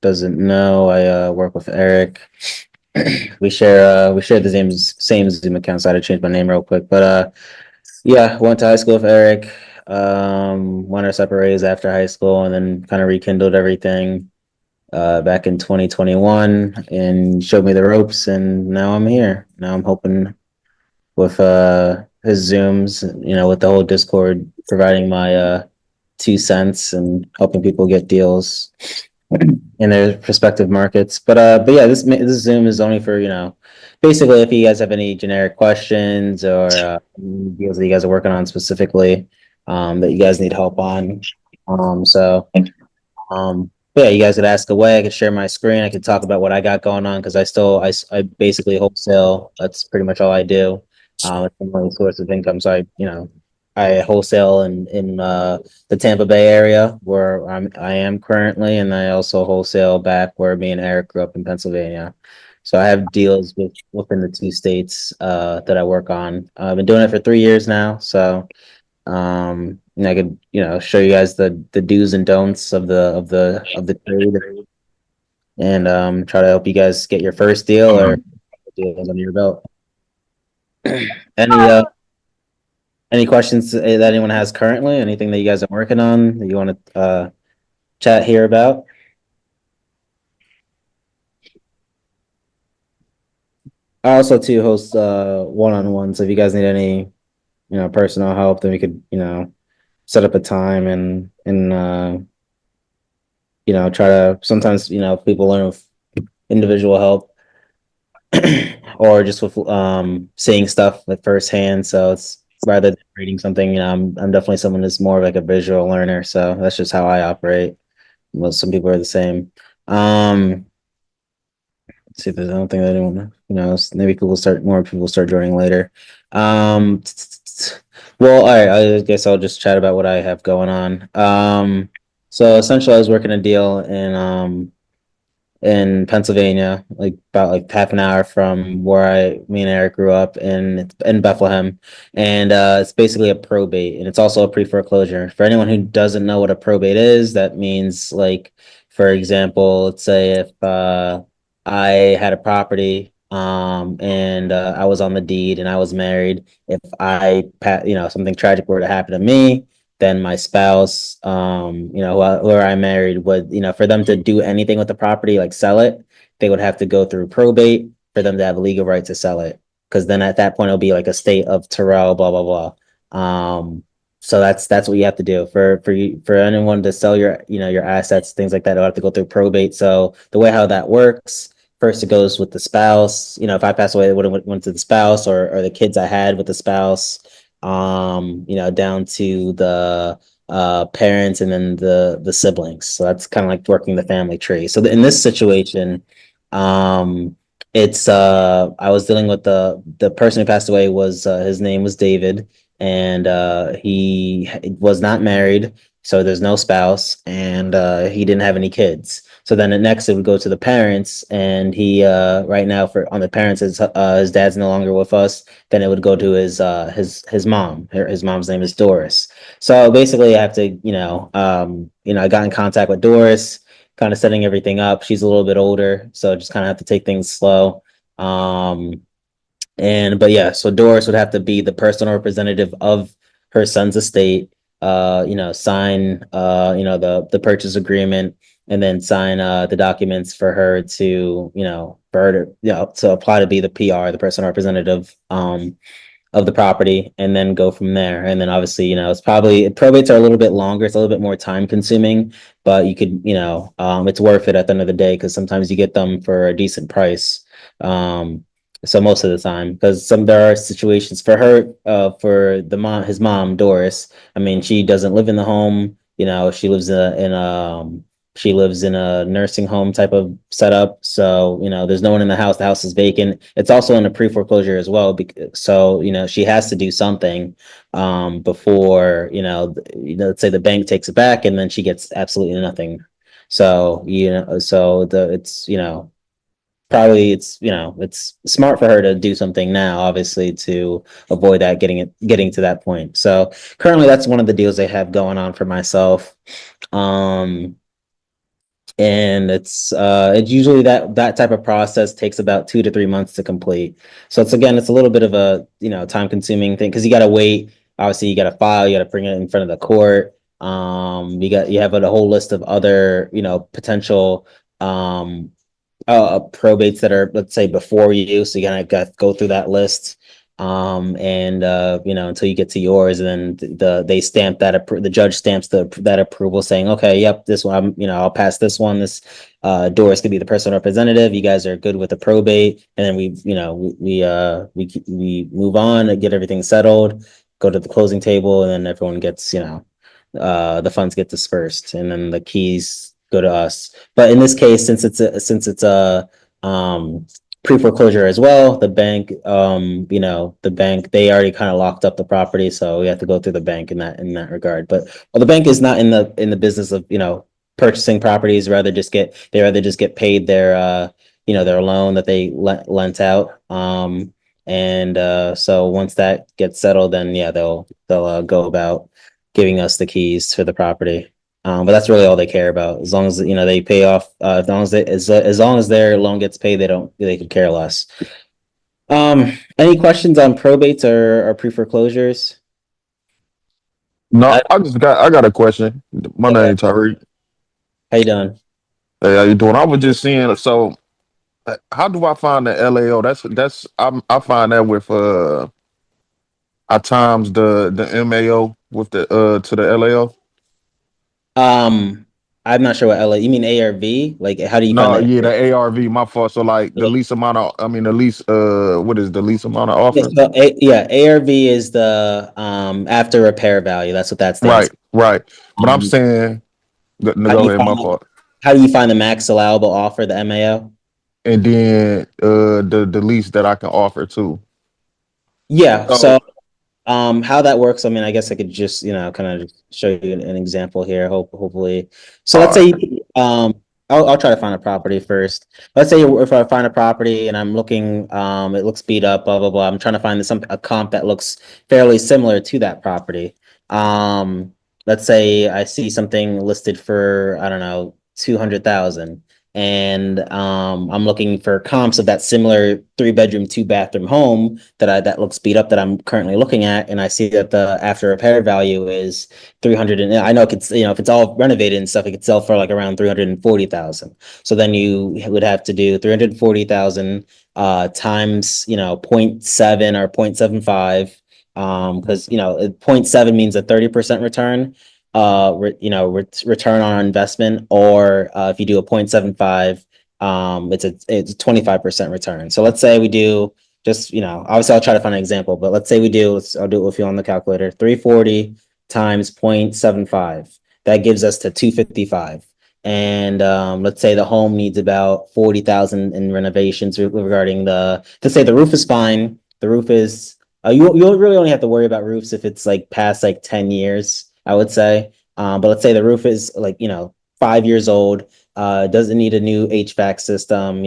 Doesn't know, I work with Eric. We share the same Zoom account, so I had to change my name real quick. But yeah, went to high school with Eric. Went our separate ways after high school, and then kind of rekindled everything back in 2021, and showed me the ropes, and now I'm here. Now I'm hoping with his Zooms, with the whole Discord, providing my 2 cents and helping people get deals in their respective markets. But yeah, this Zoom is only for basically if you guys have any generic questions or deals that you guys are working on specifically that you guys need help on. So yeah, you guys could ask away. I could share my screen. I could talk about what I got going on because I basically wholesale. That's pretty much all I do. It's my only source of income. So I wholesale in the Tampa Bay area where I am currently, and I also wholesale back where me and Eric grew up in Pennsylvania. So I have deals within the two states that I work on. I've been doing it for 3 years now. So and I could show you guys the do's and don'ts of the trade, and try to help you guys get your first deal or deals under your belt. Any questions that anyone has currently? Anything that you guys are working on that you want to chat here about? I also too host one-on-ones. So if you guys need any personal help, then we could set up a time and try to sometimes people learn with individual help or just with seeing stuff at firsthand. So it's rather than reading something, I'm definitely someone who's more of like a visual learner. So that's just how I operate. Most some people are the same. Let's see if there's I don't think that anyone maybe more people start joining later. Um well, all right, I guess I'll just chat about what I have going on. So essentially I was working a deal in Pennsylvania, like about like half an hour from where me and Eric grew up in Bethlehem, and it's basically a probate, and it's also a pre-foreclosure. For anyone who doesn't know what a probate is, that means like, for example, let's say if I had a property, and I was on the deed and I was married, if something tragic were to happen to me, then my spouse, who I married would, for them to do anything with the property, like sell it, they would have to go through probate for them to have a legal right to sell it. Because then at that point it'll be like a state of Terrell, blah blah blah. So that's what you have to do for anyone to sell your assets, things like that. It'll have to go through probate. So the way how that works. First, it goes with the spouse. If I pass away, it would have went to the spouse or the kids I had with the spouse, down to the parents and then the siblings. So that's kind of like working the family tree. So in this situation, it's I was dealing with the person who passed away was his name was David, and he was not married, so there's no spouse, and he didn't have any kids. So then next it would go to the parents, and he right now for on the parents his dad's no longer with us. Then it would go to his mom. His mom's name is Doris. So basically, I have to I got in contact with Doris, kind of setting everything up. She's a little bit older, so just kind of have to take things slow. But yeah, so Doris would have to be the personal representative of her son's estate. Sign the purchase agreement, and then sign the documents for her to to apply to be the PR, the personal representative of the property, and then go from there. And then obviously, it's probably probates are a little bit longer, it's a little bit more time consuming, but you could, it's worth it at the end of the day because sometimes you get them for a decent price. So most of the time, because there are situations for her, for his mom, Doris. I mean, she doesn't live in the home. She lives in a nursing home type of setup. So, there's no one in the house. The house is vacant. It's also in a pre-foreclosure as well. So, she has to do something before, let's say the bank takes it back and then she gets absolutely nothing. So, probably it's smart for her to do something now, obviously, to avoid that getting to that point. So currently that's one of the deals I have going on for myself. And it's usually that type of process takes about 2 to 3 months to complete. So it's a little bit of a, time consuming thing because you got to wait. Obviously, you got to file, you got to bring it in front of the court. You have a whole list of other, potential um probates that are, let's say, before you, so you gotta go through that list, and until you get to yours, and then they stamp the judge stamps that approval, saying, okay, yep, this one, I'll pass this one. This Doris could be the personal representative. You guys are good with the probate, and then we move on and get everything settled, go to the closing table, and then everyone gets, the funds get dispersed, and then the keys go to us. But in this case, since it's a pre-foreclosure as well, the bank, they already kind of locked up the property, so we have to go through the bank in that regard. But well, the bank is not in the business of, purchasing properties. They rather just get paid their loan that they lent out. And so once that gets settled, then yeah, they'll go about giving us the keys for the property. But that's really all they care about. As long as, they pay off, as long as their loan gets paid, they could care less. Any questions on probates or pre-foreclosures? No, Uh, I got a question. My yeah, name Tariq. how you doing? Hey, how you doing? I was just seeing. So, how do I find the LAO? I find that with at times the MAO with the to the LAO. Um, I'm not sure what LA, you mean ARV? Like, how do you find No, that? yeah, the ARV. My fault. So like the least amount of. I mean, the least. What is the least amount of Yeah, offer? yeah, ARV is the after repair value. That's what that stands Right, for. right. But I'm Um, saying, no, how do go you ahead. My find fault. how do you find the max allowable offer, the MAO? And then the least that I can offer too. Yeah, So, so how that works, I mean, I guess I could just, kind of show you an example here, hopefully. So let's all right. say, I'll try to find a property first. Let's say if I find a property and I'm looking, it looks beat up, blah, blah, blah. I'm trying to find a comp that looks fairly similar to that property. Um, let's say I see something listed for, I don't know, 200,000. And I'm looking for comps of that similar 3 bedroom, 2 bathroom home that looks beat up that I'm currently looking at, and I see that the after repair value is 300, and I know it could, if it's all renovated and stuff, it could sell for like around 340,000. So then you would have to do 340,000 times, zero point 0.7 or 0.75, because zero point 0.7 means a 30% return, return on investment, or if you do a 0.75, it's a 25% return. So let's say we do, just, obviously I'll try to find an example, but let's say I'll do it with you on the calculator. 340 times 0.75. That gives us to 255. And let's say the home needs about 40,000 in renovations regarding to say the roof is fine. The roof is, you really only have to worry about roofs if it's like past like 10 years, I would say. But let's say the roof is like, 5 years old, doesn't need a new HVAC system,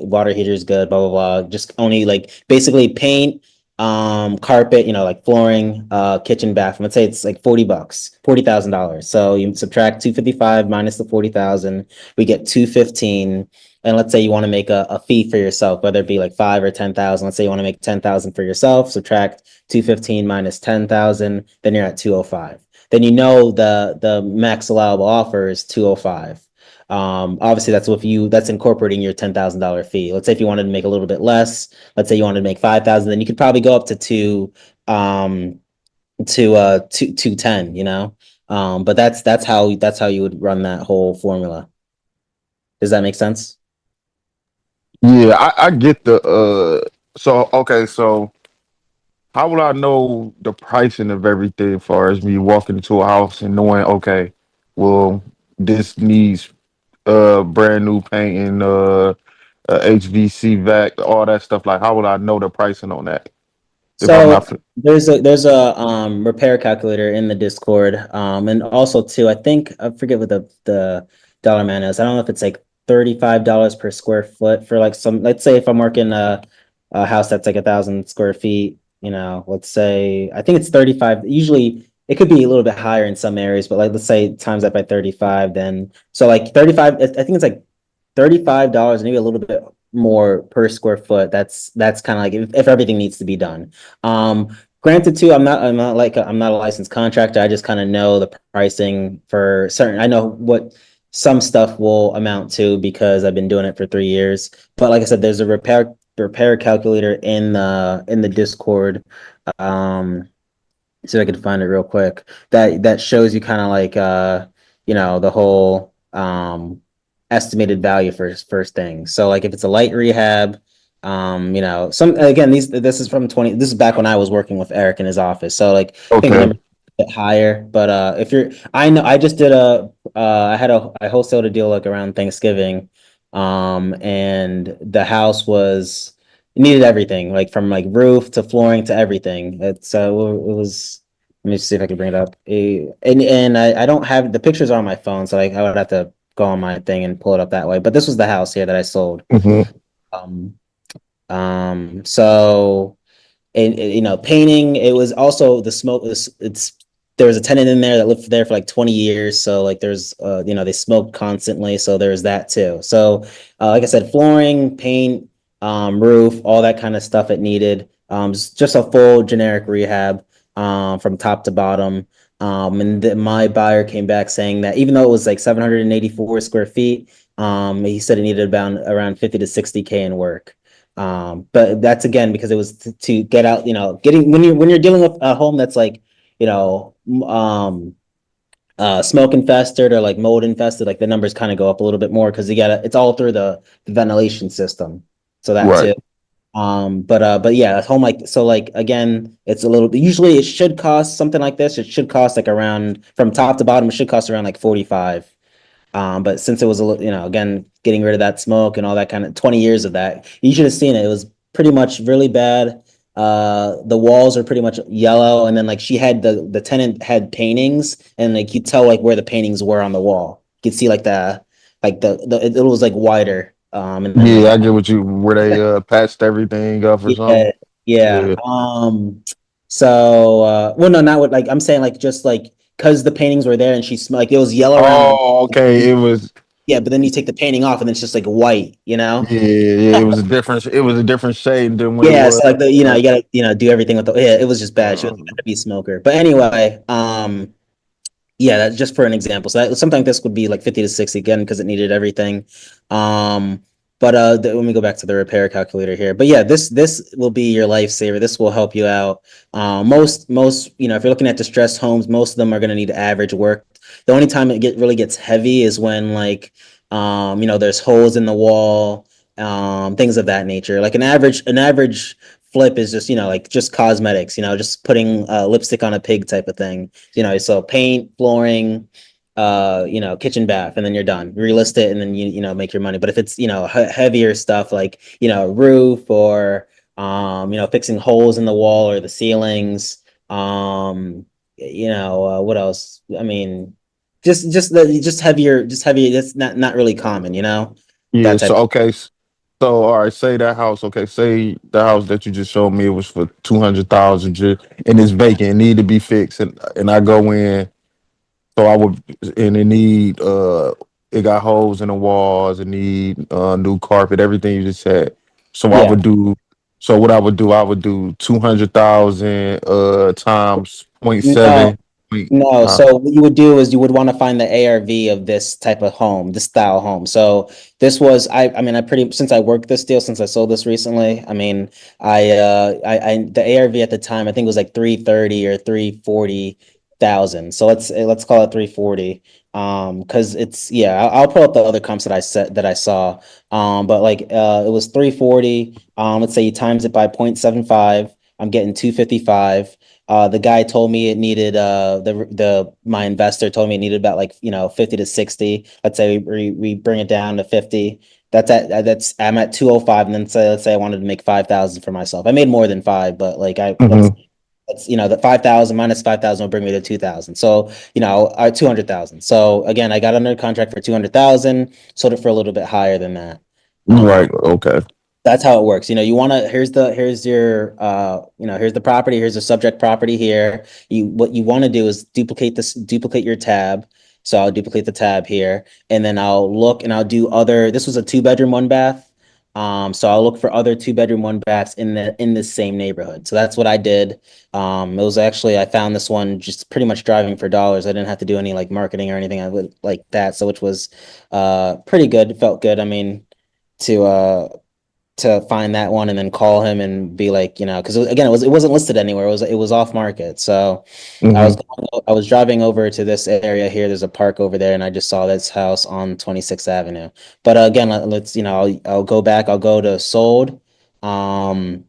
water heater is good, blah, blah, blah. Just only like basically paint, carpet, like flooring, kitchen, bathroom. Let's say it's like $40, $40,000. So you subtract 255 minus the 40,000, we get 215. And let's say you want to make a fee for yourself, whether it be like 5 or 10,000. Let's say you want to make 10,000 for yourself, subtract 215 minus 10,000, then you're at 205. Then the max allowable offer is 205. Obviously that's incorporating your $10,000 fee. Let's say if you wanted to make a little bit less, let's say you wanted to make 5,000, then you could probably go up to two ten, but that's how you would run that whole formula. Does that make sense? Yeah, I get the so okay, so how will I know the pricing of everything as far as me walking into a house and knowing, okay, well, this needs brand new paint and HVC vac, all that stuff. Like, how will I know the pricing on that if I'm So not? there's a repair calculator in the Discord. And also too, I think I forget what the dollar man is. I don't know if it's like $35 per square foot for like some, let's say if I'm working a house that's like 1,000 square feet, let's say I think it's 35. Usually it could be a little bit higher in some areas, but like let's say times that by 35, then so like 35, I think it's like $35, maybe a little bit more per square foot. That's kind of like if everything needs to be done. Granted too, I'm not a licensed contractor. I just kind of know the pricing for certain. I know what some stuff will amount to because I've been doing it for 3 years. But like I said, there's a repair calculator in the Discord. Um, see if I can find it real quick. That shows you kind of like the whole estimated value for first thing. So like if it's a light rehab, some again this is from 20, this is back when I was working with Eric in his office. So like I think the Okay. number a bit higher, but if you're I just did I wholesaled a deal like around Thanksgiving, and the house was it needed everything, like from like roof to flooring to everything. It was, let me see if I can bring it up. And I don't have the pictures are on my phone, so like I would have to go on my thing and pull it up that way. But this was the house here that I sold. Hmm. Um, so painting. It was also the smoke. It's there was a tenant in there that lived there for like 20 years. So like there's they smoked constantly. So there's that too. So like I said, flooring, paint, roof, all that kind of stuff it needed. Just a full generic rehab from top to bottom. My buyer came back saying that even though it was like 784 square feet, he said it needed about around 50 to 60K in work. But that's again because it was to get out, getting when you're dealing with a home that's like, you know, smoke infested or like mold infested, like the numbers kind of go up a little bit more because it's all through the ventilation system. So that Right. too. But yeah, at home like so like again, it's a little usually it should cost something like this. It should cost like around from top to bottom, it should cost around like 45. But since it was again, getting rid of that smoke and all that kind of 20 years of that, you should have seen it. It was pretty much really bad. The walls are pretty much yellow, and then like she had the tenant had paintings, and like you tell like where the paintings were on the wall. You could see like it was like wider. And then Yeah, like I get what you where they patched everything up or something. yeah, yeah. Yeah. Well, no, not what like I'm saying, like just like because the paintings were there and she smelled like it was yellow around Oh, okay. It was yeah, but then you take the painting off and it's just like white, you know? yeah, yeah. It was a different shade than what it Yeah, was. so like you gotta, do everything with yeah, it was just bad. She was Uh, to be a smoker. But anyway, yeah, that's just for an example. So something like this would be like 50 to 60 again because it needed everything. But let me go back to the repair calculator here. But yeah, this will be your lifesaver. This will help you out. Most if you're looking at distressed homes, most of them are going to need average work. The only time it really gets heavy is when like there's holes in the wall, things of that nature. Like an average flip is just like just cosmetics, just putting lipstick on a pig type of thing. So paint, flooring, kitchen, bath, and then you're done. Relist it, and then make your money. But if it's heavier stuff like roof or fixing holes in the wall or the ceilings, what else? I mean, just heavier, just heavy. That's not really common, yeah. that type. So okay. So all right. Say that house. Okay. Say the house that you just showed me it was for 200,000 just and it's vacant. It need to be fixed. And I go in. So I would and it need it got holes in the walls. It need new carpet. Everything you just said. So I Yeah. would do. So what I would do 200,000 times point No, seven. Point, no. So what you would do is you would want to find the ARV of this type of home, this style home. So this was I mean I pretty since I worked this deal since I sold this recently. I mean I the ARV at the time I think it was like 330 or 340,000. So let's call it 340. Because it's yeah I'll pull up the other comps that I saw. But like it was 340. Let's say you times it by 0.75. I'm getting 255. The guy told me it needed my investor told me it needed about like 50 to 60. Let's say we bring it down to 50. That's I'm at 205, and then let's say I wanted to make 5,000 for myself. I made more than five, but like I mhm. let's the 5,000 minus 5,000 will bring me to 2,000. So 200,000. So again, I got under contract for 200,000, sold it for a little bit higher than that. Um, Right. Okay. That's how it works. You know, you want to, here's your, here's the property, here's the subject property here. What you want to do is duplicate your tab. So I'll duplicate the tab here, and then I'll look and I'll do other, this was a 2 bedroom, 1 bath. So I'll look for other 2 bedroom, 1 baths in the same neighborhood. So that's what I did. It was actually, I found this one just pretty much driving for dollars. I didn't have to do any like marketing or anything I would like that. So which was pretty good. It felt good. I mean, to find that one and then call him and be like, because again, it wasn't listed anywhere. It was off market. So Hmm. I was driving over to this area here. There's a park over there, and I just saw this house on 26th Avenue. But again, let's I'll go back. I'll go to sold. Um,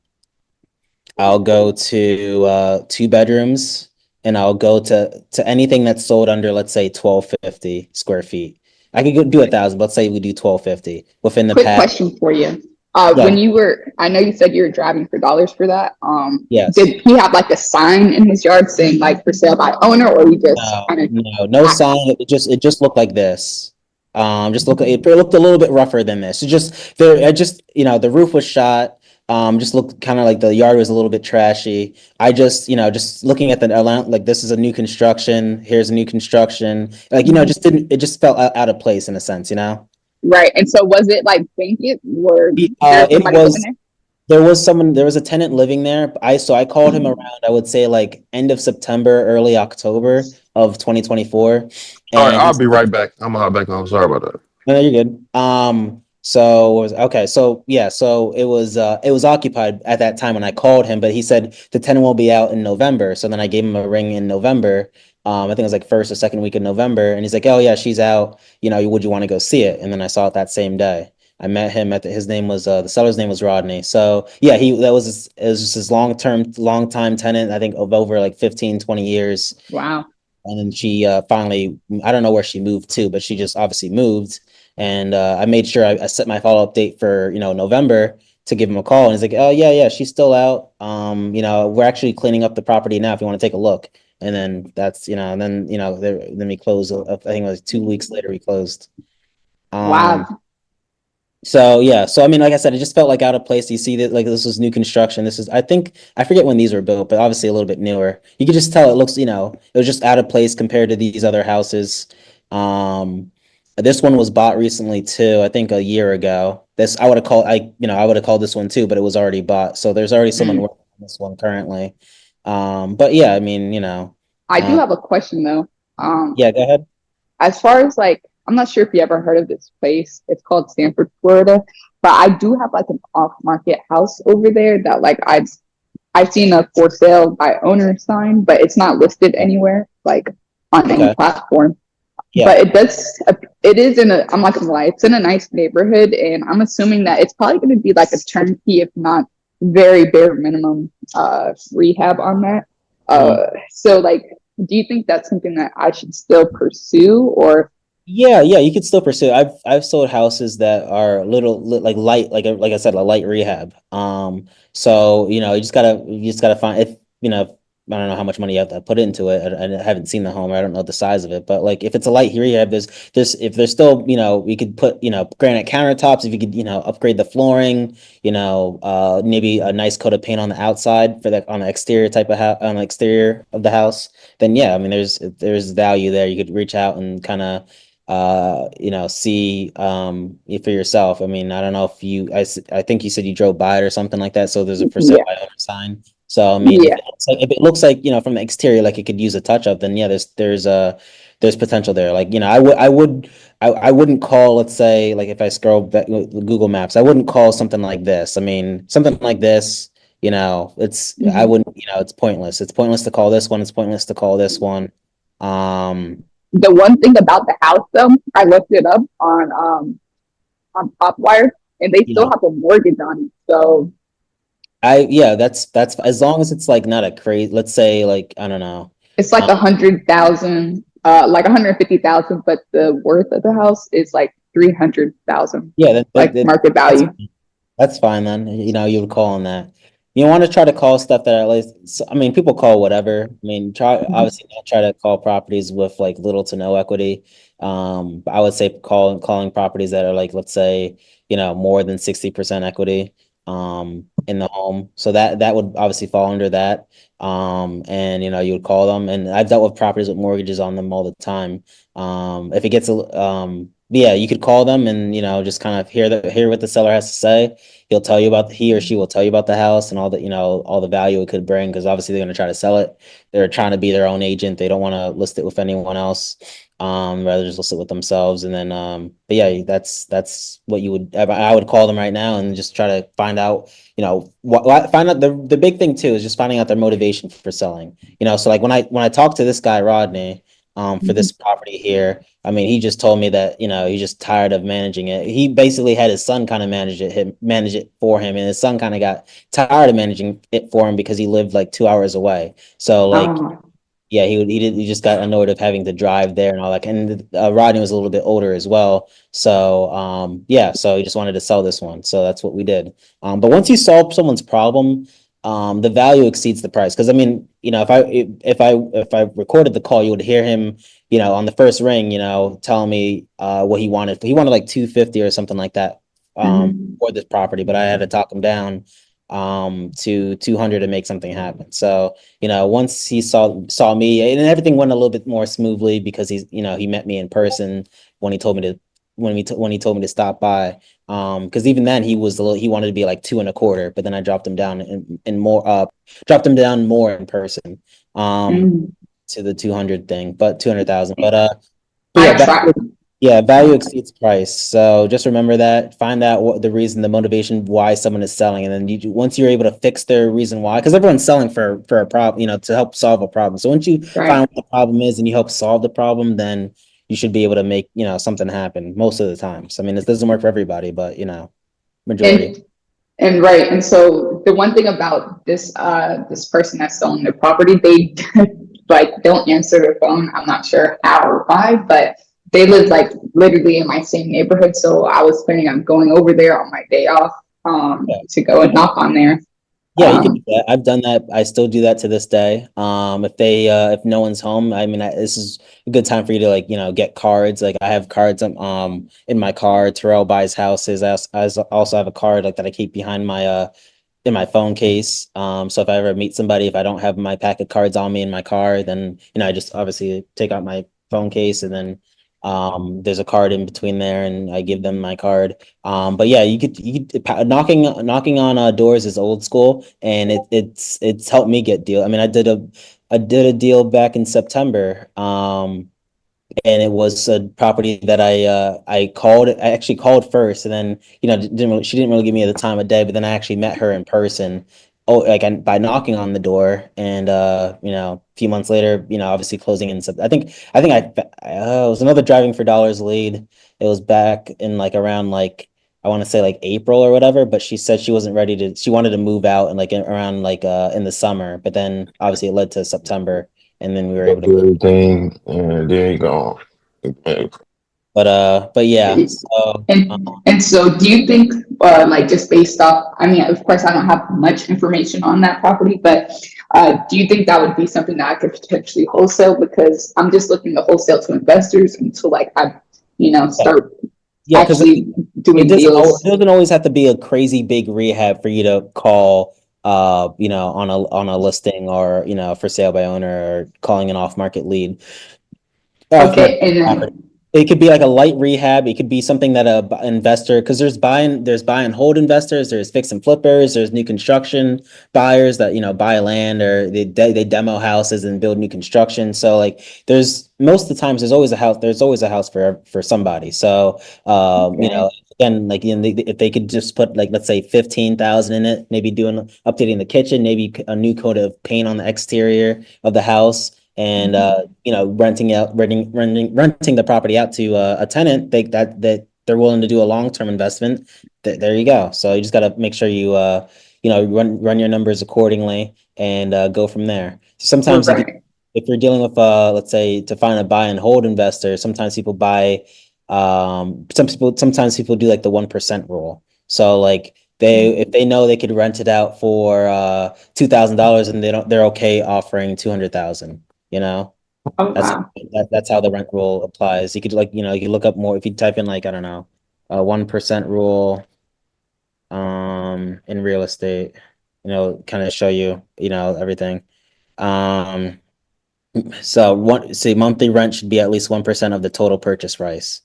I'll go to 2 bedrooms, and I'll go to anything that's sold under, let's say, 1250 square feet. I could go do 1,000. But let's say we do 1250 within the Quick past. question for you. Yeah. When you were, I know you said you were driving for dollars for that. Yes. Did he have like a sign in his yard saying like for sale by owner, or he just No, kind of? no sign. It just looked like this. It looked a little bit rougher than this. The roof was shot. Just looked kind of like the yard was a little bit trashy. Just looking at the amount, like this is a new construction. Here's a new construction. Like, it just felt out of place in a sense. Right. And so was it like vacant? Or there It somebody living was. there? There was a tenant living there. I called him around, I would say like end of September, early October of 2024. All right, And I'll he's be right back. I'm out back on. Sorry about that. No, you're good. So it was occupied at that time when I called him, but he said the tenant will be out in November. So then I gave him a ring in November. I think it was like first or second week in November, and he's like, "Oh yeah, she's out. Would you want to go see it?" And then I saw it that same day. I met him his name was the seller's name was Rodney. So yeah, it was just his long time tenant, I think of over like 15, 20 years. Wow. And then she finally, I don't know where she moved to, but she just obviously moved. And I made sure I set my follow-up date for, November to give him a call. And he's like, "Oh, yeah, yeah, she's still out. We're actually cleaning up the property now if you want to take a look." And then then we closed. I think it was 2 weeks later we closed. Um, Wow. so yeah, so I mean, like I said, it just felt like out of place. You see that like this was new construction. I forget when these were built, but obviously a little bit newer. You could just tell it looks, it was just out of place compared to these other houses. This one was bought recently too, I think a year ago. I would have called this one too, but it was already bought. So there's already someone Mm. working on this one currently. But yeah, I mean, I do uh, have a question though. yeah, go ahead. As far as like, I'm not sure if you ever heard of this place. It's called Stanford, Florida. But I do have like an off-market house over there that like I've seen a for sale by owner sign, but it's not listed anywhere like on any Okay. platform. Yeah. But it is in a, I'm not gonna lie, it's in a nice neighborhood, and I'm assuming that it's probably gonna be like a turnkey, if not very bare minimum rehab on that. So like, do you think that's something that I should still pursue, or? Yeah, yeah, you could still pursue. I've sold houses that are like light, like I said, a light rehab. So you just gotta find if I don't know how much money you have to put into it. I haven't seen the home. I don't know the size of it, but like if it's a light rehab, if there's still we could put granite countertops. If you could upgrade the flooring, maybe a nice coat of paint on the outside for on the exterior type of house on the exterior of the house. Then yeah, I mean there's value there. You could reach out and kind of see for yourself. I mean, I don't know if I think you said you drove by it or something like that. So there's a for sale Yeah, by owner sign. So I mean, yeah. if it looks like from the exterior like it could use a touch up, then yeah, there's potential there. Like I wouldn't call, let's say, like if I scroll back Google Maps, I wouldn't call something like this. I mean, something like this. I Mhm. wouldn't. It's pointless. It's pointless to call this one. It's pointless to call this one. Um, The one thing about the house, though, I looked it up on Popwire, and they you still know. have a mortgage on it. So Yeah, that's as long as it's like not a crazy, let's say like, I don't know. it's like Um, 100,000, like 150,000, but the worth of the house is like 300,000, yeah, like market that's value. that's fine then. You would call on that. You want to try to call stuff that are at least, I mean, people call whatever. I mean, Mhm. obviously not try to call properties with like little to no equity. But I would say calling properties that are like, let's say, more than 60% equity. in the home. So that would obviously fall under that. And you would call them, and I've dealt with properties with mortgages on them all the time. If it gets yeah, you could call them and just kind of hear what the seller has to say. He or she will tell you about the house and all the value it could bring, because obviously they're going to try to sell it. They're trying to be their own agent. They don't want to list it with anyone else. Rather just list it with themselves. And then but yeah, that's what I would call them right now and just try to find out, find out the big thing too is just finding out their motivation for selling. So like when I talked to this guy Rodney for this property here, I mean, he just told me that, he's just tired of managing it. He basically had his son kind of manage it for him, and his son kind of got tired of managing it for him because he lived like 2 hours away. So like, Um, yeah, he just got annoyed of having to drive there and all that. And Rodney was a little bit older as well. So yeah, so he just wanted to sell this one. So that's what we did. But once you solve someone's problem, the value exceeds the price. Because I mean, if I recorded the call, you would hear him, on the first ring, telling me what he wanted. He wanted like 250 or something like that mhm. for this property, but I had to talk him down to 200 to make something happen. So once he saw me, and everything went a little bit more smoothly because he met me in person when he told me to when he told me to stop by. Because even then he wanted to be like 2.25, but then I dropped him down and more dropped him down more in person Mm. to the 200 thing, but 200,000. But I yeah, try. value exceeds price. So just remember that. Find out what the reason, the motivation why someone is selling, and then once you're able to fix their reason why, because everyone's selling for a problem, to help solve a problem. So once you Right. find what the problem is and you help solve the problem, then you should be able to make something happen most of the time. So I mean, it doesn't work for everybody, but majority. And and right. And so the one thing about this person that's selling their property, they like don't answer their phone. I'm not sure how or why, but they live like literally in my same neighborhood. So I was planning on going over there on my day off to go and knock on there. Yeah, you can do that. I've done that. I still do that to this day. If no one's home, I mean, this is a good time for you to like, get cards. Like I have cards in my car. Terrell buys houses. I also have a card like that I keep behind my in my phone case. So if I ever meet somebody, if I don't have my pack of cards on me in my car, then I just obviously take out my phone case, and then there's a card in between there, and I give them my card. But yeah, knocking on doors is old school, and it's helped me get deal. I mean, I did a deal back in September. And it was a property that I actually called first, and then she didn't really give me the time of day, but then I actually met her in person. Oh, like by knocking on the door, and a few months later, obviously closing in. It was another driving for dollars lead. It was back in like around like I want to say like April or whatever, but she said she wasn't ready to. She wanted to move out and like around like in the summer, but then obviously it led to September, and then we were Go able to through close. everything, and there you go. But yeah. So And so do you think like just based off, I mean, of course I don't have much information on that property, but do you think that would be something that I could potentially wholesale? Because I'm just looking to wholesale to investors until like I, start yeah, because actually doing it deals. doesn't always have to be a crazy big rehab for you to call on a listing, or for sale by owner, or calling an off market lead. Off Okay, market and property. then It could be like a light rehab. It could be something that investor, because there's buy and hold investors, there's fix and flippers, there's new construction buyers that buy land, or they demo houses and build new construction. So like there's most of the times there's always a house for somebody. So okay, again, like if they could just put like, let's say 15,000 in it, maybe updating the kitchen, maybe a new coat of paint on the exterior of the house, and renting the property out to a tenant, that they're willing to do a long-term investment. There you go. So you just got to make sure you run your numbers accordingly, and go from there. Sometimes right. if you're dealing with let's say to find a buy and hold investor, sometimes people buy sometimes people do like the 1% rule. So like if they know they could rent it out for $2,000, and they're okay offering 200,000. You know, Oh that's wow. that's how the rent rule applies. You could like you could look up more if you type in like, I don't know, 1% rule. in real estate, kind of show you, everything. Um, so monthly rent should be at least 1% of the total purchase price,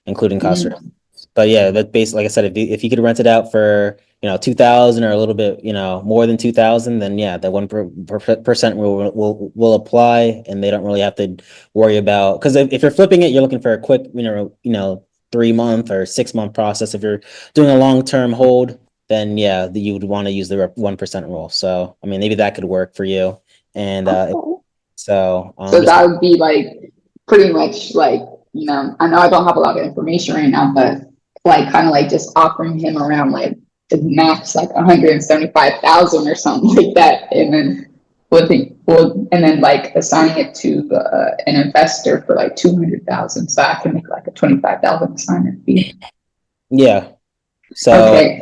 including cost. Mm. But yeah, that basically, like I said, if you could rent it out for 2,000 or a little bit more than 2,000, then yeah, the percent rule will apply, and they don't really have to worry about, because if you're flipping it, you're looking for a quick 3 month or 6 month process. If you're doing a long-term hold, then yeah, you would want to use the 1% rule. So I mean, maybe that could work for you. And Okay. so So just that would be like pretty much like, I know I don't have a lot of information right now, but like kind of like just offering him around like the max like 175,000 or something like that, and then and then like assigning it to an investor for like 200,000, so I can make like a 25,000 assignment fee. yeah. So Okay,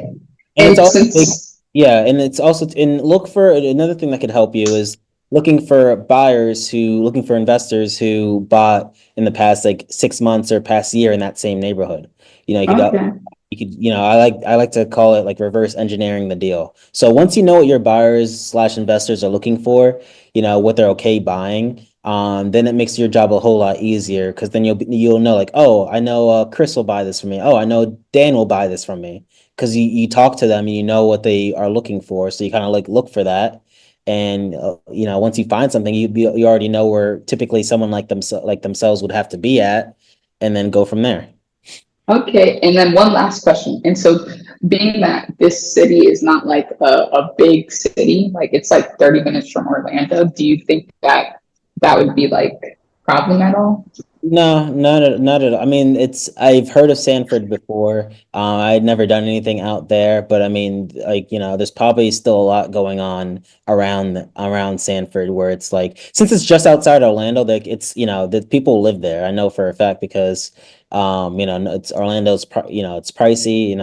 and it's and also since yeah, and it's also and look for another thing that could help you is looking for investors who bought in the past like 6 months or past year in that same neighborhood. okay, I like to call it like reverse engineering the deal. So once you know what your buyers/investors are looking for, what they're okay buying, then it makes your job a whole lot easier, because then you'll know, like, oh, I know Chris will buy this from me. Oh, I know Dan will buy this from me, because you talk to them and you know what they are looking for. So you kind of like look for that. And once you find something, you already know where typically someone like themselves would have to be at, and then go from there. okay. And then one last question. And so, being that this city is not like a big city, like it's like 30 minutes from Orlando, do you think that that would be like problem at all? No, not at all. I mean, I've heard of Sanford before. I'd never done anything out there, but I mean, like, there's probably still a lot going on around Sanford, where it's like, since it's just outside Orlando, like it's, the people live there. I know for a fact, because it's Orlando's, it's pricey,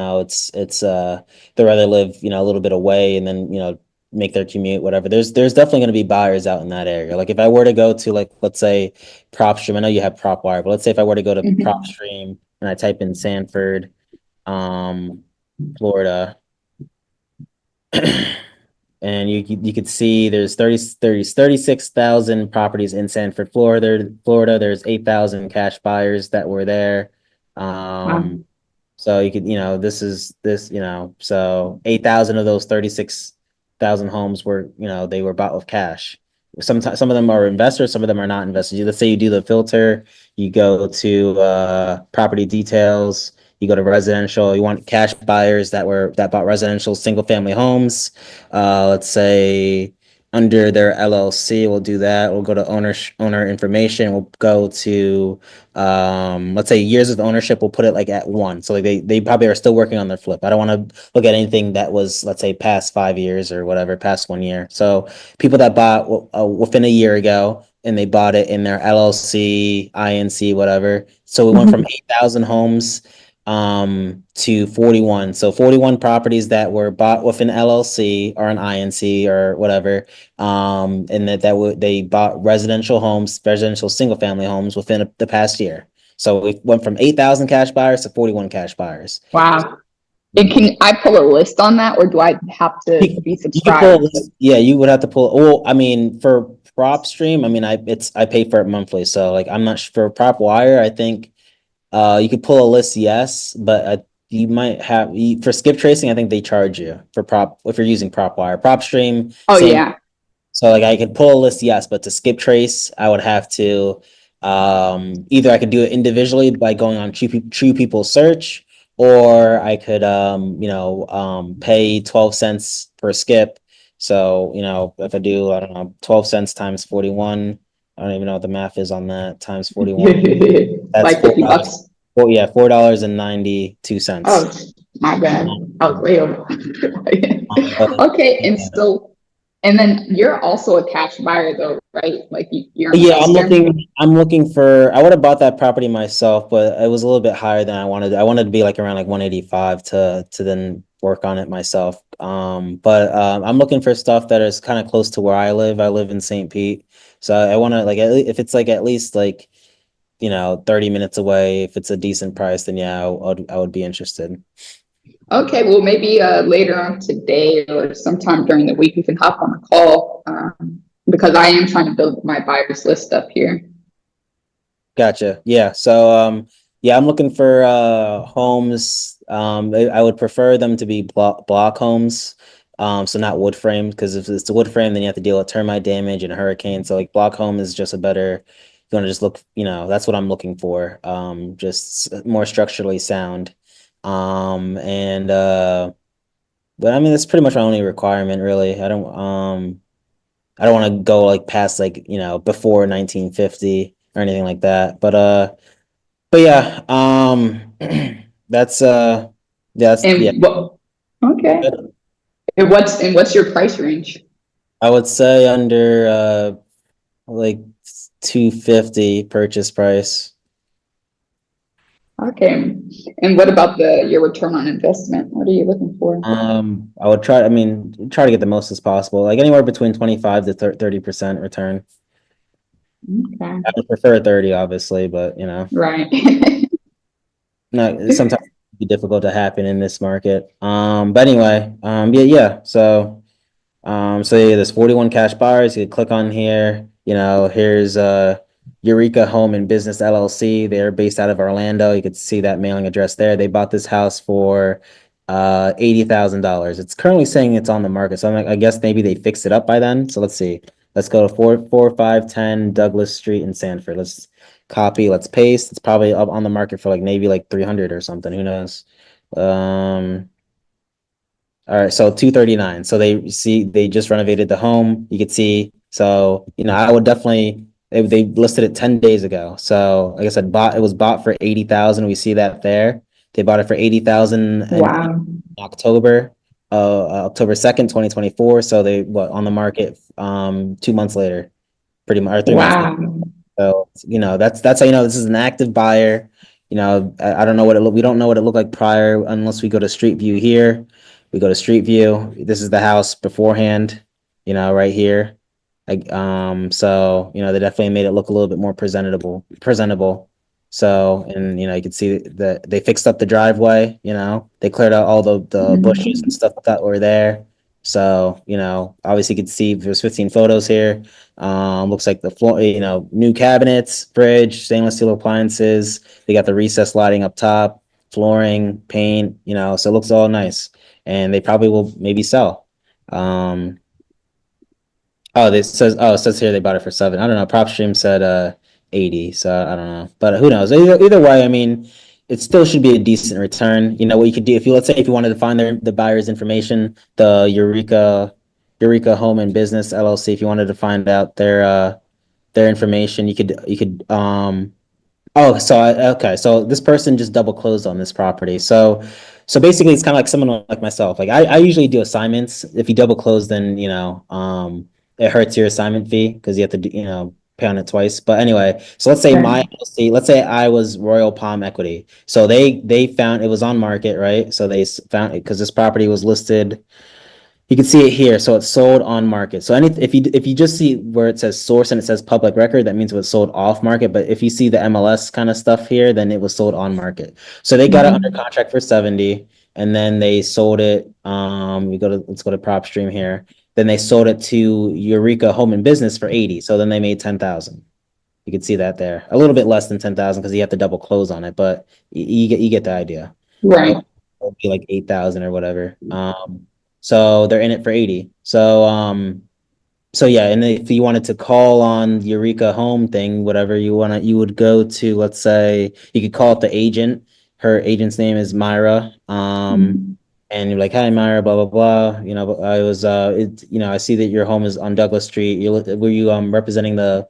they'd rather live, a little bit away, and then, make their commute, whatever. There's definitely going to be buyers out in that area. Like if I were to go to, like, let's say, PropStream. I know you have PropWire, but let's say if I were to go to Mhm. PropStream and I type in Sanford, um, Florida, and you could see there's 36,000 properties in Sanford, Florida. There's 8,000 cash buyers that were there. Um, Wow. so you could, so 8,000 of those 36,000 homes were, they were bought with cash. Sometimes some of them are investors, some of them are not investors. Let's say you do the filter, you go to property details, you go to residential, you want cash buyers that bought residential single family homes. Let's say under their LLC, we'll do that. We'll go to owner information. We'll go to let's say years of ownership. We'll put it like at 1. So like they probably are still working on their flip. I don't want to look at anything that was, let's say, past 5 years or whatever, past 1 year. So people that bought within a year ago, and they bought it in their LLC, INC, whatever. So we went from Mhm. 8,000 homes to 41. So 41 properties that were bought with an LLC or an INC or whatever. And they bought residential single family homes within the past year. So we went from 8,000 cash buyers to 41 cash buyers. Wow. And can I pull a list on that, or do I have to be You could pull, subscribed? yeah, you would have to pull. Well, I mean, for PropStream, I mean, I pay for it monthly. So like, I'm not sure for PropWire. I think you could pull a list, yes, but you might for skip tracing. I think they charge you for prop if you're using PropWire. PropStream, Oh same. yeah. So like, I could pull a list, yes, but to skip trace, I would have to either I could do it individually by going on True People Search, or I could pay 12 cents per skip. So, if I do, I don't know, 12 cents times 41, I don't even know what the math is on that, times 41. That's Like $50. Well, yeah, $4.92. Oh, my bad. I was way over. But Okay, and yeah. so, and then you're also a cash buyer though, right? Like you're an Yeah, investor. I would have bought that property myself, but it was a little bit higher than I wanted. I wanted to be like around like 185 to then work on it myself. But I'm looking for stuff that is kind of close to where I live. I live in St. Pete. So I want to, like, if it's like at least like, 30 minutes away, if it's a decent price, then yeah, I would be interested. Okay, well, maybe later on today or sometime during the week we can hop on a call because I am trying to build my buyers list up here. Gotcha. Yeah. So yeah, I'm looking for homes. I would prefer them to be block homes. So not wood frame, because if it's a wood frame, then you have to deal with termite damage and hurricane. So like block home is just a better, you want to just look, that's what I'm looking for. Just more structurally sound. And but I mean that's pretty much my only requirement really. I don't want to go like past like, before 1950 or anything like that. But yeah, that's yeah. And what? Okay. And what's your price range? I would say under like 250 purchase price. Okay. And what about the your return on investment? What are you looking for? I would try to get the most as possible, like anywhere between 25 to 30% return. Okay. I would prefer 30, obviously, but Right. no, sometimes it can be difficult to happen in this market. But anyway, yeah. So yeah, there's 41 cash buyers. You can click on here. Here's Eureka Home and Business LLC. They're based out of Orlando. You could see that mailing address there. They bought this house for $80,000. It's currently saying it's on the market. So I guess maybe they fixed it up by then. So let's see. Let's go to 4510 Douglas Street in Sanford. Let's copy, let's paste. It's probably up on the market for like maybe like 300 or something. Who knows? All right, so 239. So they just renovated the home. You could see. So, I would definitely they listed it 10 days ago. So, like I said, it was bought for 80,000. We see that there. They bought it for 80,000 in Wow. October, October 2nd, 2024. So they on the market 2 months later, pretty much, or 3 months later. Wow. So, that's how this is an active buyer. I don't know we don't know what it looked like prior unless we go to Street View here. We go to Street View. This is the house beforehand, right here. So, they definitely made it look a little bit more presentable. So, and you can see that they fixed up the driveway, they cleared out all the bushes and stuff that were there. So, obviously you could see there's 15 photos here. Looks like the floor, new cabinets, fridge, stainless steel appliances. They got the recessed lighting up top, flooring, paint, so it looks all nice. And they probably will maybe sell. It says here they bought it for 7. I don't know. PropStream said 80, so I don't know. But who knows? Either way, I mean, it still should be a decent return. What you could do if let's say if you wanted to find the buyer's information, the Eureka Home and Business LLC, if you wanted to find out their information, you could. Oh, okay. So this person just double closed on this property. So basically, it's kind of like someone like myself. Like I usually do assignments. If you double close, then it hurts your assignment fee because you have to pay on it twice. But anyway, so let's say Okay. let's say I was Royal Palm Equity. So they found it was on market, right? So found it because this property was listed. You can see it here. So it's sold on market. So if you just see where it says source and it says public record, that means it was sold off market. But if you see the MLS kind of stuff here, then it was sold on market. So they got it under contract for 70, and then they sold it. Let's go to PropStream here. Then they sold it to Eureka Home and Business for 80. So then they made 10,000. You can see that there. A little bit less than 10,000 because you have to double close on it, but you get the idea. Right. It'll be like 8,000 or whatever. So they're in it for 80. So yeah, and if you wanted to call on Eureka Home thing, whatever you would go to, let's say you could call up the agent. Her agent's name is Myra. And you're like, "Hi, Myra, blah blah blah. I see that your home is on Douglas Street. Were you representing the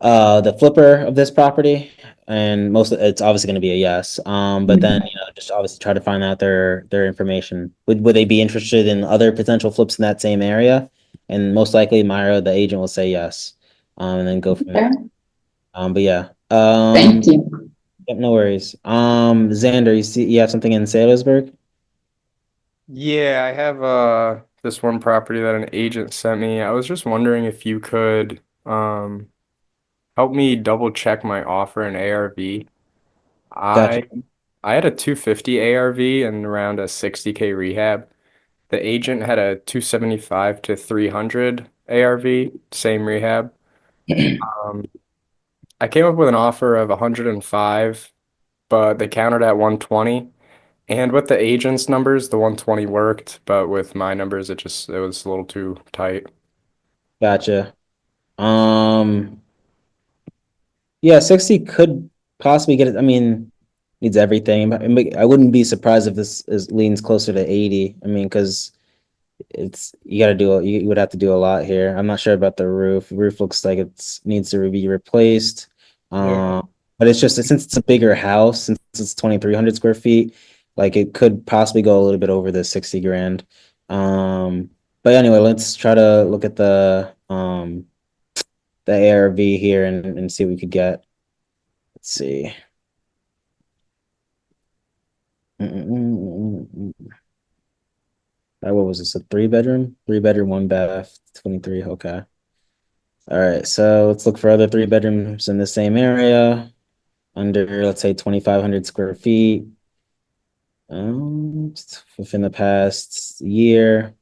flipper of this property?" And it's obviously going to be a yes. But then just obviously try to find out their information. Would they be interested in other potential flips in that same area? And most likely Myra, the agent, will say yes. And then go from there. Okay. But yeah. Thank you. Yep, no worries. Xander, you have something in Salisbury? Yeah, I have this one property that an agent sent me. I was just wondering if you could help me double check my offer in ARV. I Gotcha. I had a 250 ARV and around a 60K rehab. The agent had a 275 to 300 ARV, same rehab. Um, I came up with an offer of 105, but they countered at 120. And with the agent's numbers, the 120 worked, but with my numbers, it was a little too tight. Gotcha. Um, yeah, 60 could possibly get it. I mean, needs everything. I wouldn't be surprised if this is leans closer to 80. I mean, because it's you got to do you would have to do a lot here. I'm not sure about the roof. Roof looks like it's needs to be replaced. Yeah. But it's just since it's a bigger house, since it's 2,300 square feet, like it could possibly go a little bit over the 60 grand. But anyway, let's try to look at the ARV here and see what we could get. Let's see. What was this? A three bedroom? Three bedroom, one bath, 23. Okay. All right. So let's look for other three bedrooms in the same area under, let's say, 2,500 square feet. Within the past year.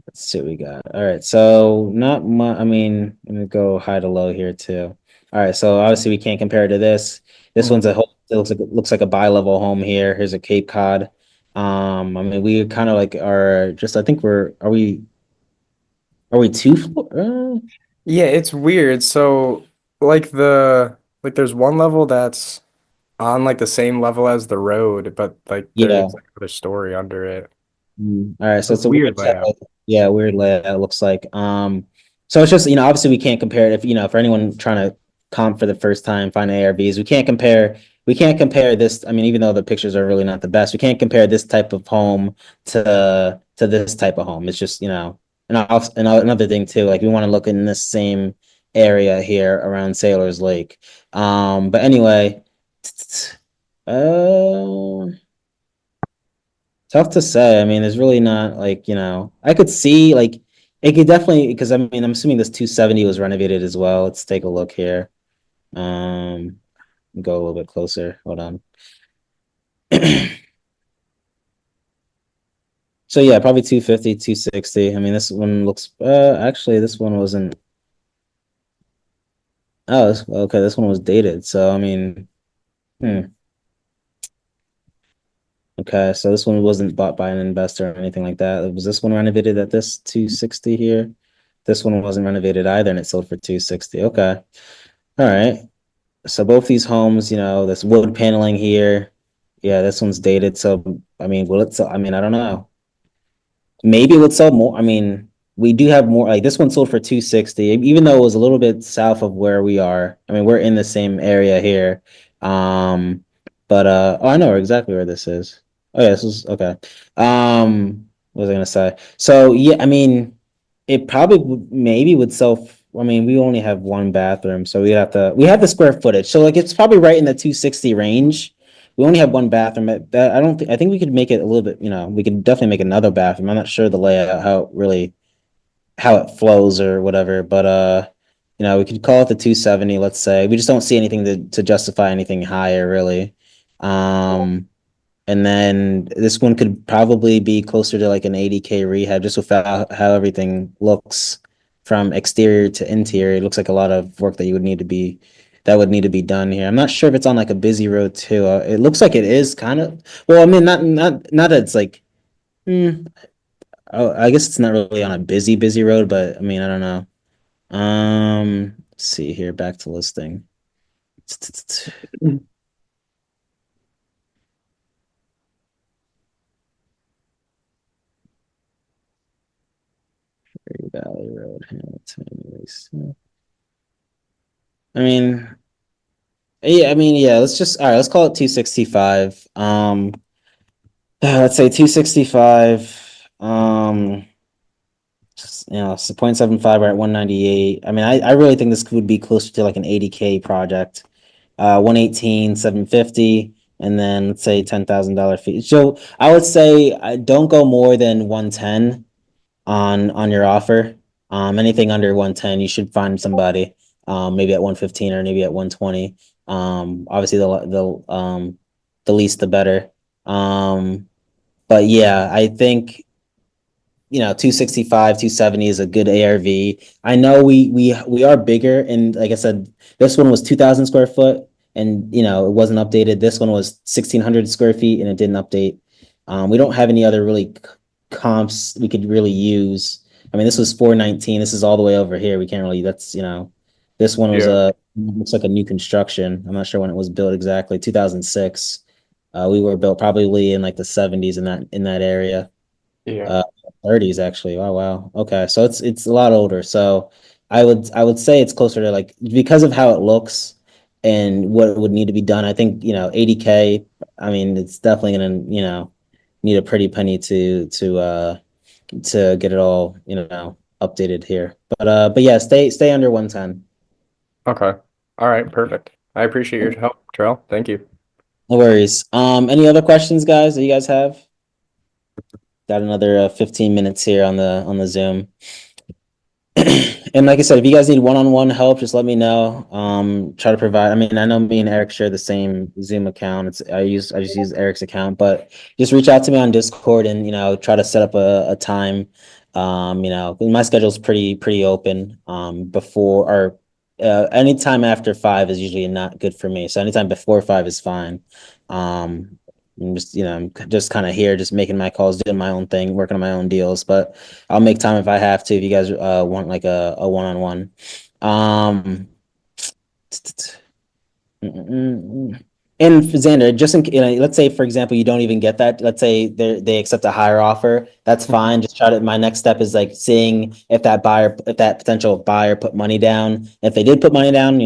Let's see what we got. All right. So not much. I mean, let me go high to low here too. All right. So obviously we can't compare to this. This one's a whole, it looks like a bi-level home here. Here's a Cape Cod. I mean, we kind of like are just, I think are we two floor? Yeah, it's weird. So like there's one level that's on like the same level as the road, but like Yeah. there's like another story under it. All right. So It's it's a weird weird layout. setup. Yeah, weird layout, it looks like. So it's just, obviously we can't compare it if, for anyone trying to comp for the first time, find ARVs, we can't compare this. I mean, even though the pictures are really not the best, we can't compare this type of home to this type of home. It's just, and also, another thing too, like we want to look in this same area here around Sailor's Lake. But anyway, uh tough to say. I mean, there's really not like, I could see like it could definitely because I mean I'm assuming this 270 was renovated as well. Let's take a look here. Um Go a little bit closer. Hold on. So yeah, probably 250, 260. I mean, this one looks actually this one wasn't okay, this one was dated. So I mean, hmm. Okay, so this one wasn't bought by an investor or anything like that. Was this one renovated at this 260 here? This one wasn't renovated either, and it sold for 260. Okay. All right. So both these homes, this wood paneling here. Yeah, this one's dated. So I mean, will it sell? I mean, I don't know. Maybe it would sell more. I mean, we do have more. Like this one sold for 260, even though it was a little bit south of where we are. I mean, we're in the same area here. But oh, I know exactly where this is. Oh yeah, this is okay. What was I gonna say? So yeah, I mean, it probably maybe would sell. I mean, we only have one bathroom, so we have the square footage. So like, it's probably right in the 260 range. We only have one bathroom. I don't think I think we could make it a little bit. We could definitely make another bathroom. I'm not sure the layout, how it flows or whatever, but we could call it the 270. Let's say we just don't see anything to justify anything higher, really. And then this one could probably be closer to like an 80K rehab, just with how everything looks from exterior to interior. It looks like a lot of work that would need to be done here. I'm not sure if it's on like a busy road too. It looks like it is kind of. Well, I mean, not that it's like. I guess it's not really on a busy road, but I mean, I don't know. Let's see here. Back to listing. Prairie Valley Road, Hamilton. I mean, yeah, I mean, yeah. All right. Let's call it 265. Let's say 265. So 0.75, we're at 198. I mean, I really think this would be closer to like an 80K project. 118, 750, and then let's say $10,000 fee. So I would say don't go more than 110 on your offer. Anything under 110, you should find somebody. Maybe at 115 or maybe at 120. Obviously the the least the better. But yeah, I think 265, 270 is a good ARV. I know we are bigger, and like I said, this one was 2,000 square foot, and it wasn't updated. This one was 1,600 square feet, and it didn't update. We don't have any other really comps we could really use. I mean, this was 419. This is all the way over here. We can't really. This one was Yeah. looks like a new construction. I'm not sure when it was built exactly. 2006. We were built probably in like the 70s in that area. Yeah. Uh, 30s actually. Oh wow. Okay. So it's a lot older. So I would say it's closer to like because of how it looks and what would need to be done. I think, 80K, I mean, it's definitely gonna, need a pretty penny to get it all, updated here. But yeah, stay under 110. Okay. All right. Perfect. I appreciate your help, Terrell. Thank you. No worries. Any other questions, guys, that you guys have? Got another 15 minutes here on the Zoom. And like I said, if you guys need one-on-one help, just let me know. Try to provide. I mean, I know me and Eric share the same Zoom account. I just use Eric's account, but just reach out to me on Discord and try to set up a time. My schedule's pretty open. Before or anytime after 5 is usually not good for me. So anytime before 5 is fine. I'm just kind of here, just making my calls, doing my own thing, working on my own deals. But I'll make time if I have to. If you guys want like a one-on-one. Um, and for Xander, just let's say for example you don't even get that. Let's say they accept a higher offer. That's fine. Just try to. My next step is like seeing if that potential buyer put money down. If they did put money down,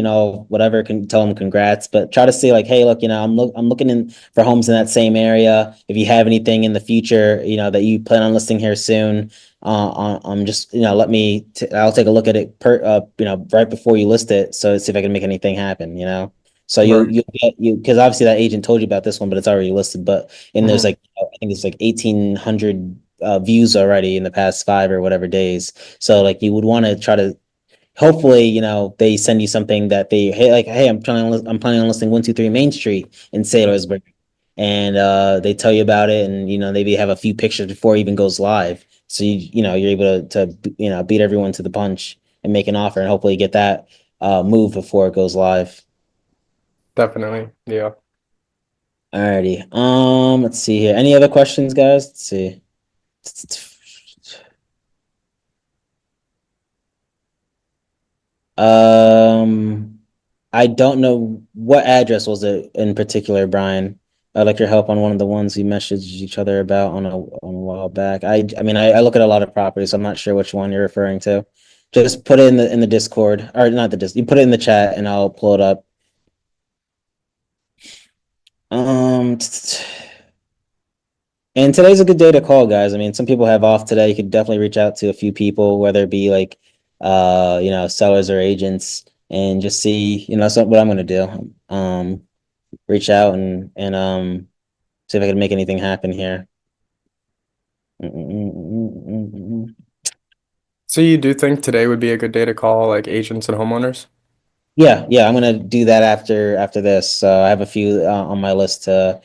whatever, can tell them congrats. But try to say like, hey, look, I'm looking in for homes in that same area. If you have anything in the future, that you plan on listing here soon, I'm just let me. I'll take a look at it right before you list it. So see if I can make anything happen. So Right. you get because obviously that agent told you about this one, but it's already listed. But there's Mhm. like I think it's like 1,800 views already in the past 5 or whatever days. So like you would want to try to hopefully they send you something that hey, I'm planning on listing 123 Main Street in Sailorsburg, and they tell you about it, and maybe have a few pictures before it even goes live. So you're able to beat everyone to the punch and make an offer, and hopefully get that move before it goes live. Definitely. Yeah. Alrighty. Let's see here. Any other questions, guys? Let's see. Um, I don't know what address was it in particular, Brian. I'd like your help on one of the ones we messaged each other about on a while back. I mean, I look at a lot of properties, so I'm not sure which one you're referring to. Just put it in the Discord, or not the Discord. You put it in the chat, and I'll pull it up. Um. And today's a good day to call, guys. I mean, some people have off today. You could definitely reach out to a few people, whether it be like, sellers or agents, and just see, what I'm gonna do. Reach out and see if I can make anything happen here. So you do think today would be a good day to call like agents and homeowners? Yeah, I'm gonna do that after this. So I have a few on my list to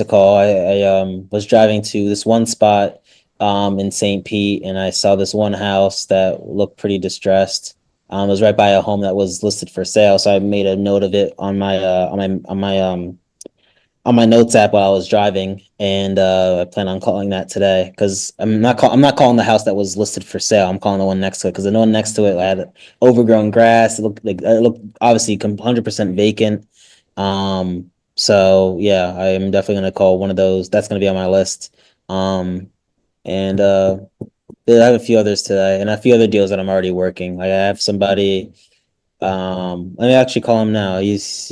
call. I was driving to this one spot in St. Pete, and I saw this one house that looked pretty distressed. It was right by a home that was listed for sale, so I made a note of it on my notes app while I was driving, and I plan on calling that today because I'm not calling the house that was listed for sale. I'm calling the one next to it because the one next to it had overgrown grass. It looked obviously 100% vacant. So yeah, I am definitely gonna call one of those. That's gonna be on my list. And I have a few others today and a few other deals that I'm already working. Like I have somebody. Let me actually call him now. He's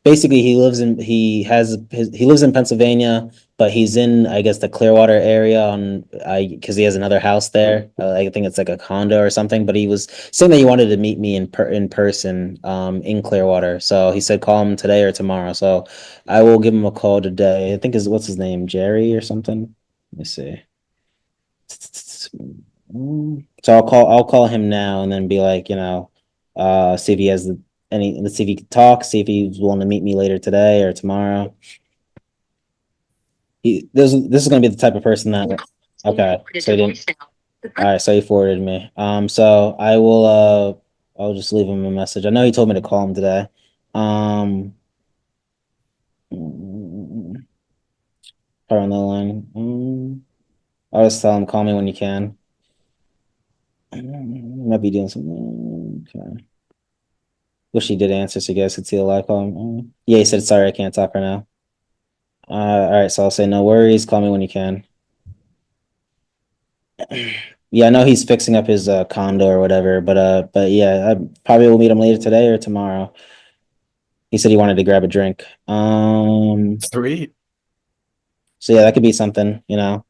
basically he lives in Pennsylvania, but he's in I guess the Clearwater area because he has another house there. I think it's like a condo or something. But he was saying that he wanted to meet me in person in Clearwater. So he said call him today or tomorrow. So I will give him a call today. I think what's his name, Jerry or something. Let me see. So I'll call him now and then be like, see if he has let's see if he can talk, see if he's willing to meet me later today or tomorrow. this is gonna be the type of person that, okay, so he didn't, all right, so he forwarded me. So I will, I'll just leave him a message. I know he told me to call him today. Hold on the line. I'll just tell him, call me when you can. Might be doing something. Okay. Wish he did answer so you guys could see the live call. Yeah, he said, sorry, I can't talk right now. All right, so I'll say no worries. Call me when you can. Yeah, I know he's fixing up his condo or whatever, but yeah, I probably will meet him later today or tomorrow. He said he wanted to grab a drink. Sweet. So yeah, that could be something, you know.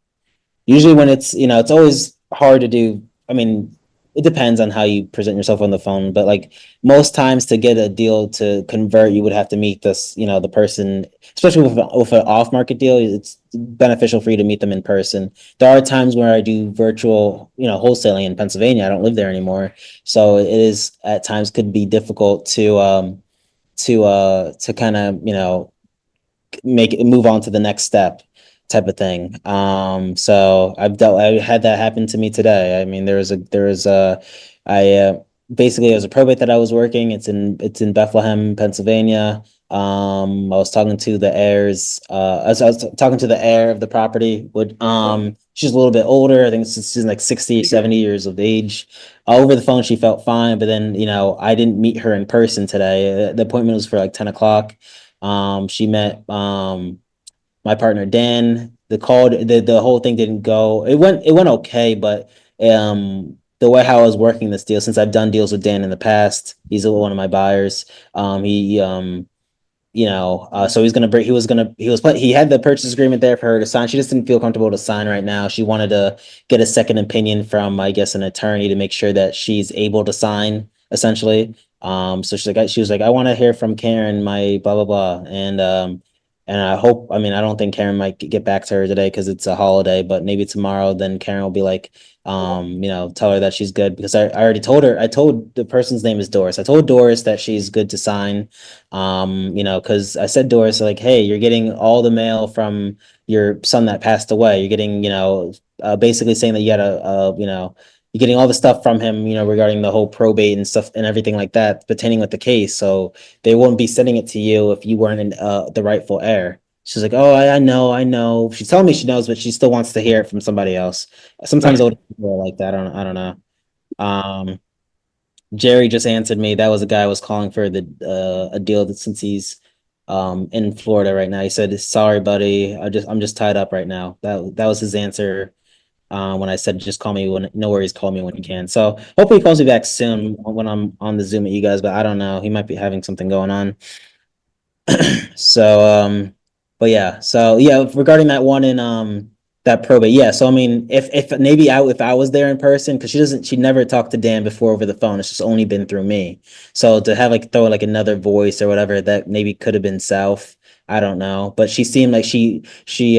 Usually when it's, you know, it's always hard to do. I mean, it depends on how you present yourself on the phone, but like most times to get a deal to convert, you would have to meet this, you know, the person, especially with an off-market deal, it's beneficial for you to meet them in person. There are times where I do virtual, you know, wholesaling in Pennsylvania. I don't live there anymore. So it is at times could be difficult to kind of, you know, make it move on to the next step type of thing. So I had that happen to me today. I mean, I basically it was a probate that I was working. It's in Bethlehem, Pennsylvania. I was talking to the heirs. I was talking to the heir of the property. She's a little bit older. I think she's like 60, 70 years of age. Over the phone, she felt fine, but then, you know, I didn't meet her in person today. The appointment was for like 10 o'clock. She met my partner Dan. The whole thing didn't go. It went okay, but the way how I was working this deal, since I've done deals with Dan in the past, he's one of my buyers. He you know, so he had the purchase agreement there for her to sign. She just didn't feel comfortable to sign right now. She wanted to get a second opinion from, I guess, an attorney to make sure that she's able to sign, essentially. So she was like, I want to hear from Karen, my blah blah blah, and I hope. I mean, I don't think Karen might get back to her today because it's a holiday, but maybe tomorrow. Then Karen will be like, you know, tell her that she's good because I already told her. I told the person's name is Doris. I told Doris that she's good to sign. You know, because I said to her, so like, hey, you're getting all the mail from your son that passed away. You're getting, you know, basically saying that you had you know, you're getting all the stuff from him, you know, regarding the whole probate and stuff and everything like that pertaining with the case. So they wouldn't be sending it to you if you weren't the rightful heir. She's like, oh, I know, I know. She's telling me she knows, but she still wants to hear it from somebody else. Sometimes older people are like that. I don't know. Um, Jerry just answered me. That was a guy I was calling for the a deal that since he's in Florida right now. He said, "Sorry, buddy. I'm just tied up right now." That was his answer when I said, "Just call me when no worries, call me when you can." So hopefully he calls me back soon when I'm on the Zoom with you guys. But I don't know. He might be having something going on. So but yeah, so yeah, regarding that one in that probate, yeah. So I mean, if I was there in person, because she never talked to Dan before over the phone. It's just only been through me. So to have like throw like another voice or whatever that maybe could have been South. I don't know. But she seemed like she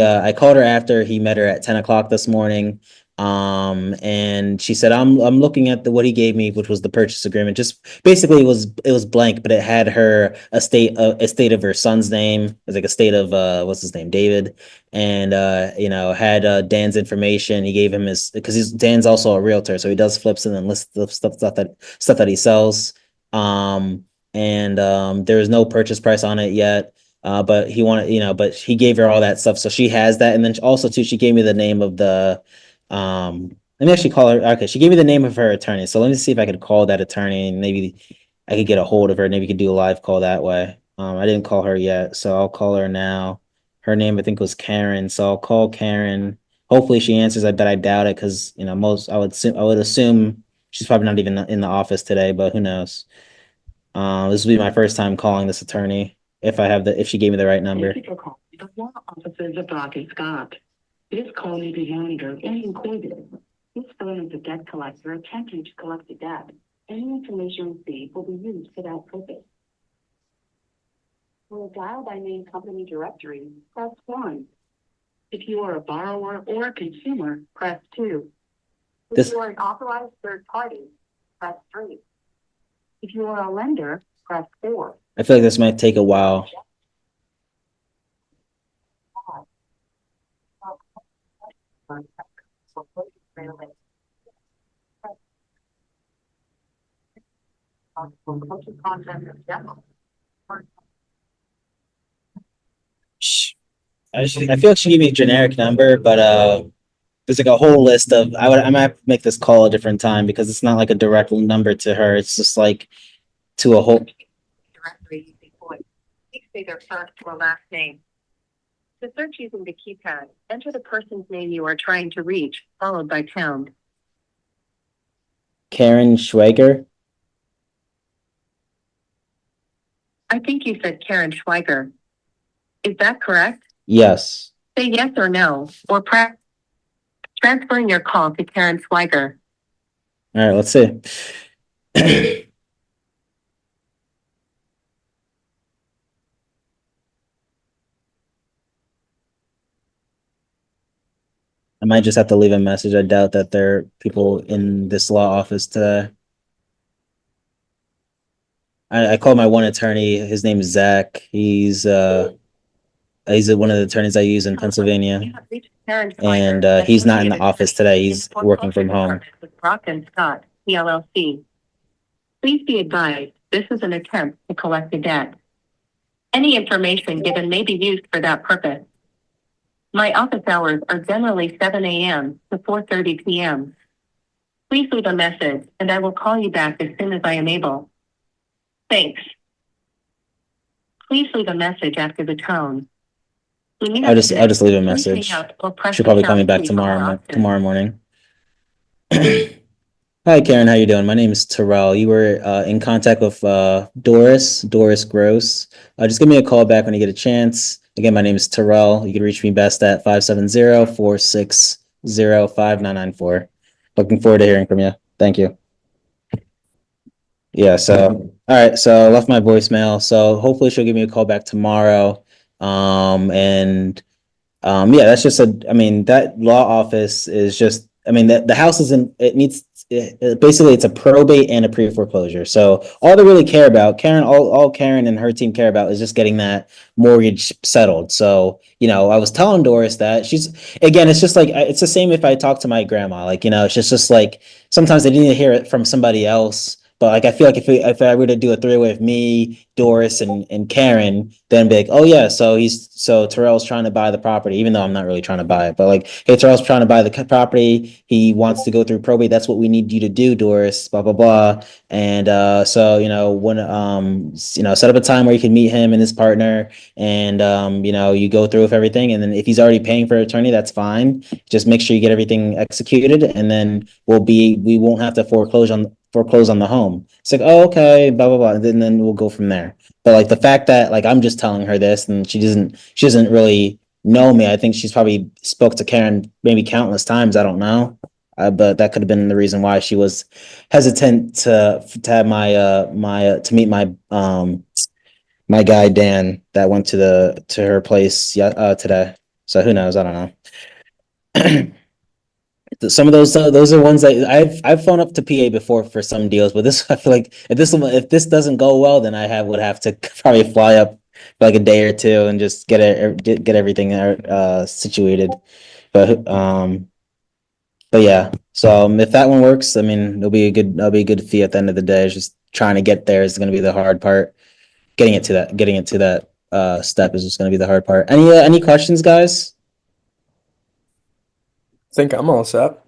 I called her after he met her at 10 o'clock this morning. And she said, I'm looking at what he gave me, which was the purchase agreement. Just basically it was blank, but it had her estate of her son's name. It was like a state of what's his name, David, and you know, had Dan's information. He gave him his because Dan's also a realtor, so he does flips and then lists the stuff that he sells. And there was no purchase price on it yet. But he wanted, you know, but he gave her all that stuff, so she has that. And then also too, she gave me the name of the let me actually call her. Okay, she gave me the name of her attorney. So let me see if I could call that attorney and maybe I could get a hold of her. Maybe we could do a live call that way. I didn't call her yet, so I'll call her now. Her name I think was Karen. So I'll call Karen. Hopefully she answers. I doubt it because you know I would assume she's probably not even in the office today, but who knows? This will be my first time calling this attorney if she gave me the right number. Thank you for calling the law offices of Brock and Scott. This call may be monitored and recorded. This phone is a debt collector attempting to collect a debt. Any information received will be used for that purpose. For a dial by name company directory, press 1. If you are a borrower or a consumer, press 2. If you are an authorized third party, press 3. If you are a lender, press 4. I feel like this might take a while. I feel like she gave me a generic number, but there's like a whole list of I might have to make this call a different time because it's not like a direct number to her. It's just like to a whole. Directory using voice. Please say their first or last name. To search using the keypad, enter the person's name you are trying to reach, followed by pound. Karen Schwager. I think you said Karen Schweiger. Is that correct? Yes. Say yes or no, or press transferring your call to Karen Schweiger. All right, let's see. I might just have to leave a message. I doubt that there are people in this law office today. I called my one attorney. His name is Zach. He's one of the attorneys I use in Pennsylvania. You have reached Karen And Schweiger, he's not in the Associated office Attorney today. in He's working from home. Department with Brock and Scott, PLLC. Please be advised, this is an attempt to collect a debt. Any information given may be used for that purpose. My office hours are generally 7 a.m. to 4:30 p.m. Please leave a message and I will call you back as soon as I am able. Thanks. Please leave a message after the tone. I'll just leave a message. She'll probably call me back tomorrow morning. Hi Karen, how you doing? My name is Terrell. You were in contact with Doris Gross. Just give me a call back when you get a chance. Again, my name is Terrell. You can reach me best at 570-460-5994. Looking forward to hearing from you. Thank you. Yeah, so all right, so I left my voicemail. So hopefully she'll give me a call back tomorrow. Yeah, that's just that law office is just, the house isn't, basically it's a probate and a pre-foreclosure. So all they really care about, all Karen and her team care about is just getting that mortgage settled. So, I was telling Doris that it's just like, it's the same if I talk to my grandma, it's just like, sometimes I need to hear it from somebody else. But I feel like if I were to do a three-way with me, Doris, and Karen, then be like, oh yeah, so Terrell's trying to buy the property, even though I'm not really trying to buy it. But like, hey, Terrell's trying to buy the property. He wants to go through probate. That's what we need you to do, Doris. Blah blah blah. And so when set up a time where you can meet him and his partner, and you go through with everything. And then if he's already paying for an attorney, that's fine. Just make sure you get everything executed, and then we won't have to foreclose on the home. It's like, oh, okay, blah blah blah, and then we'll go from there. But like the fact that I'm just telling her this and she doesn't really know me. I think she's probably spoke to Karen maybe countless times. I don't know, but that could have been the reason why she was hesitant to have to meet my my guy Dan that went to her place today. So who knows? I don't know. Some of those are ones that I've phoned up to PA before for some deals, but this I feel like if this doesn't go well, then would have to probably fly up for like a day or two and just get everything situated. But yeah, so if that one works, it'll be a good fee at the end of the day. It's just trying to get there is going to be the hard part. Getting it to that step is just going to be the hard part. Any questions, guys? Think I'm all set.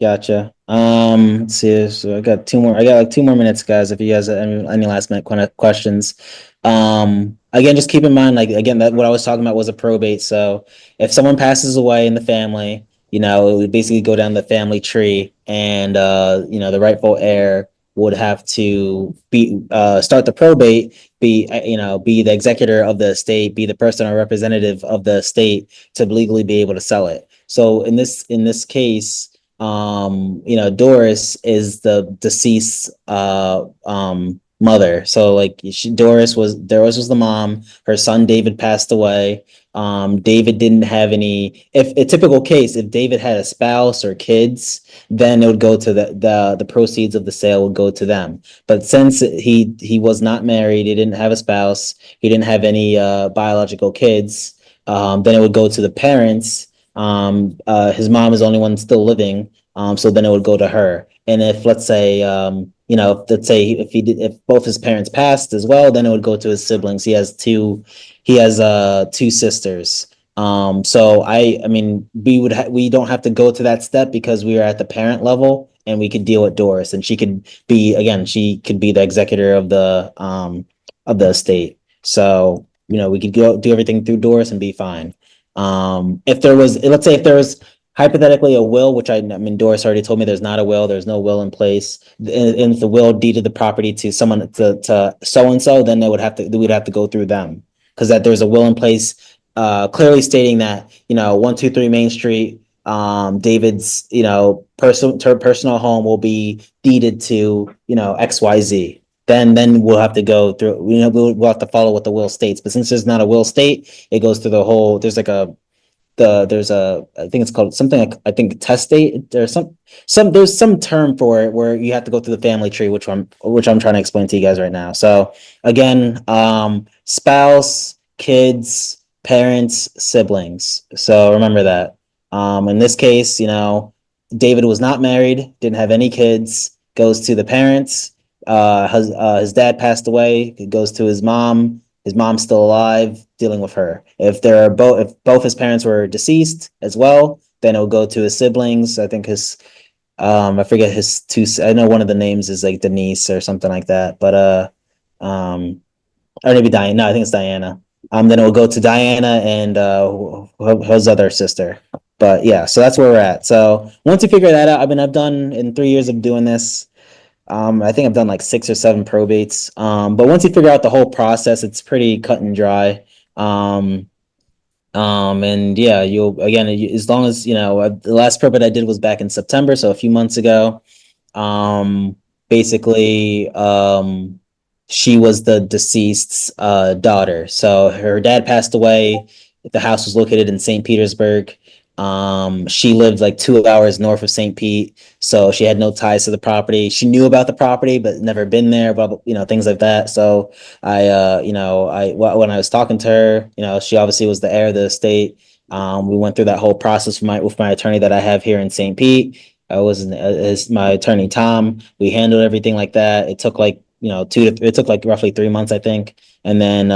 Gotcha. Let's see. So I got like 2 more minutes, guys. If you guys have any last minute questions. Again, just keep in mind, that what I was talking about was a probate. So if someone passes away in the family, it would basically go down the family tree, and the rightful heir would have to start the probate, be the executor of the estate, be the person or representative of the estate to legally be able to sell it. So in this case, Doris is the deceased mother. So Doris was the mom. Her son David passed away. David didn't have any. If a typical case, if David had a spouse or kids, then it would go to the proceeds of the sale would go to them. But since he was not married, he didn't have a spouse, he didn't have any biological kids. then it would go to the parents. His mom is the only one still living. So then it would go to her. And if let's say, let's say if both his parents passed as well, then it would go to his siblings. He has two sisters. So I mean, we don't have to go to that step because we are at the parent level and we could deal with Doris, and she could be the executor of the estate. So, we could go do everything through Doris and be fine. If there was, let's say if there was hypothetically a will, which I mean, Doris already told me there's not a will, there's no will in place. And if the will deeded the property to someone to so-and-so, then we'd have to go through them. Because that there's a will in place, clearly stating that, 123 Main Street, David's, personal home will be deeded to, XYZ. Then we'll have to go through, we'll have to follow what the will states. But since there's not a will state, it goes through the whole, there's I think it's called something like, I think testate. There's there's some term for it where you have to go through the family tree, which I'm trying to explain to you guys right now. So again, spouse, kids, parents, siblings. So remember that. In this case, David was not married, didn't have any kids, goes to the parents. His dad passed away, it goes to his mom. His mom's still alive, dealing with her. If both his parents were deceased as well, then it'll go to his siblings. I think I forget his two. I know one of the names is like Denise or something like that, but or maybe Diana. No, I think it's Diana. Then it will go to Diana and his other sister. But yeah, so that's where we're at. So once you figure that out, I've done in 3 years of doing this. I think I've done like 6 or 7 probates. But once you figure out the whole process, it's pretty cut and dry. And yeah, as long as, the last probate I did was back in September, so a few months ago. Basically, she was the deceased's daughter. So her dad passed away. The house was located in St. Petersburg. She lived like 2 hours north of St. Pete, so she had no ties to the property. She knew about the property, but never been there, things like that. So when I was talking to her, she obviously was the heir of the estate. We went through that whole process with my attorney that I have here in St. Pete. Is my attorney Tom. We handled everything like that. It took like it took like roughly 3 months, I think. And then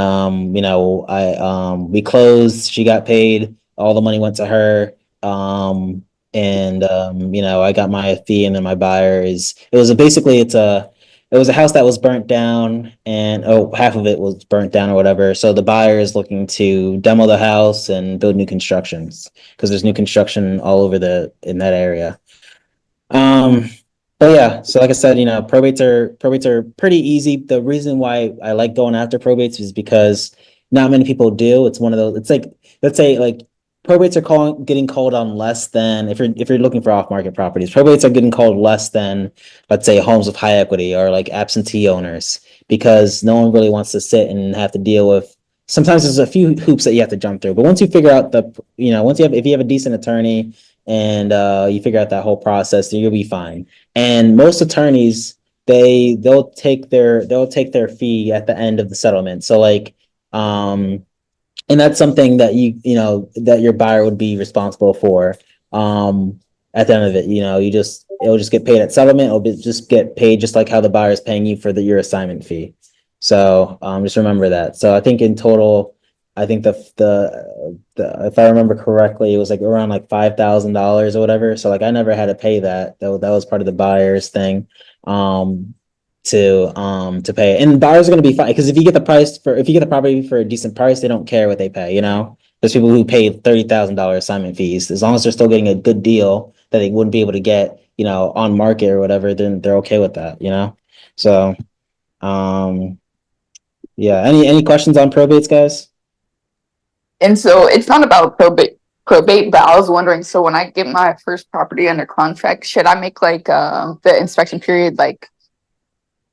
we closed. She got paid. All the money went to her. I got my fee, and then my buyer it was a house that was burnt down, and half of it was burnt down or whatever. So the buyer is looking to demo the house and build new constructions because there's new construction all over in that area. But yeah, so like I said, probates are pretty easy. The reason why I like going after probates is because not many people do. It's one of those, it's like, let's say like probates are getting called on less than, if you're looking for off-market properties, probates are getting called less than, let's say, homes with high equity or like absentee owners, because no one really wants to sit and have to deal with, sometimes there's a few hoops that you have to jump through. But once you figure out if you have a decent attorney and you figure out that whole process, then you'll be fine. And most attorneys, they'll take their fee at the end of the settlement. So like, and that's something that that your buyer would be responsible for. At the end of it, it'll just get paid at settlement. Just get paid just like how the buyer is paying you for your assignment fee. So just remember that. So I think in total, I think the if I remember correctly, it was like around like $5,000 or whatever. So like I never had to pay that. That was part of the buyer's thing. To pay, and buyers are going to be fine because if you get the property for a decent price, they don't care what they pay. There's people who pay $30,000 assignment fees. As long as they're still getting a good deal that they wouldn't be able to get on market or whatever, then they're okay with that. So yeah, any questions on probates, guys? And so it's not about probate, but I was wondering, so when I get my first property under contract, should I make like the inspection period like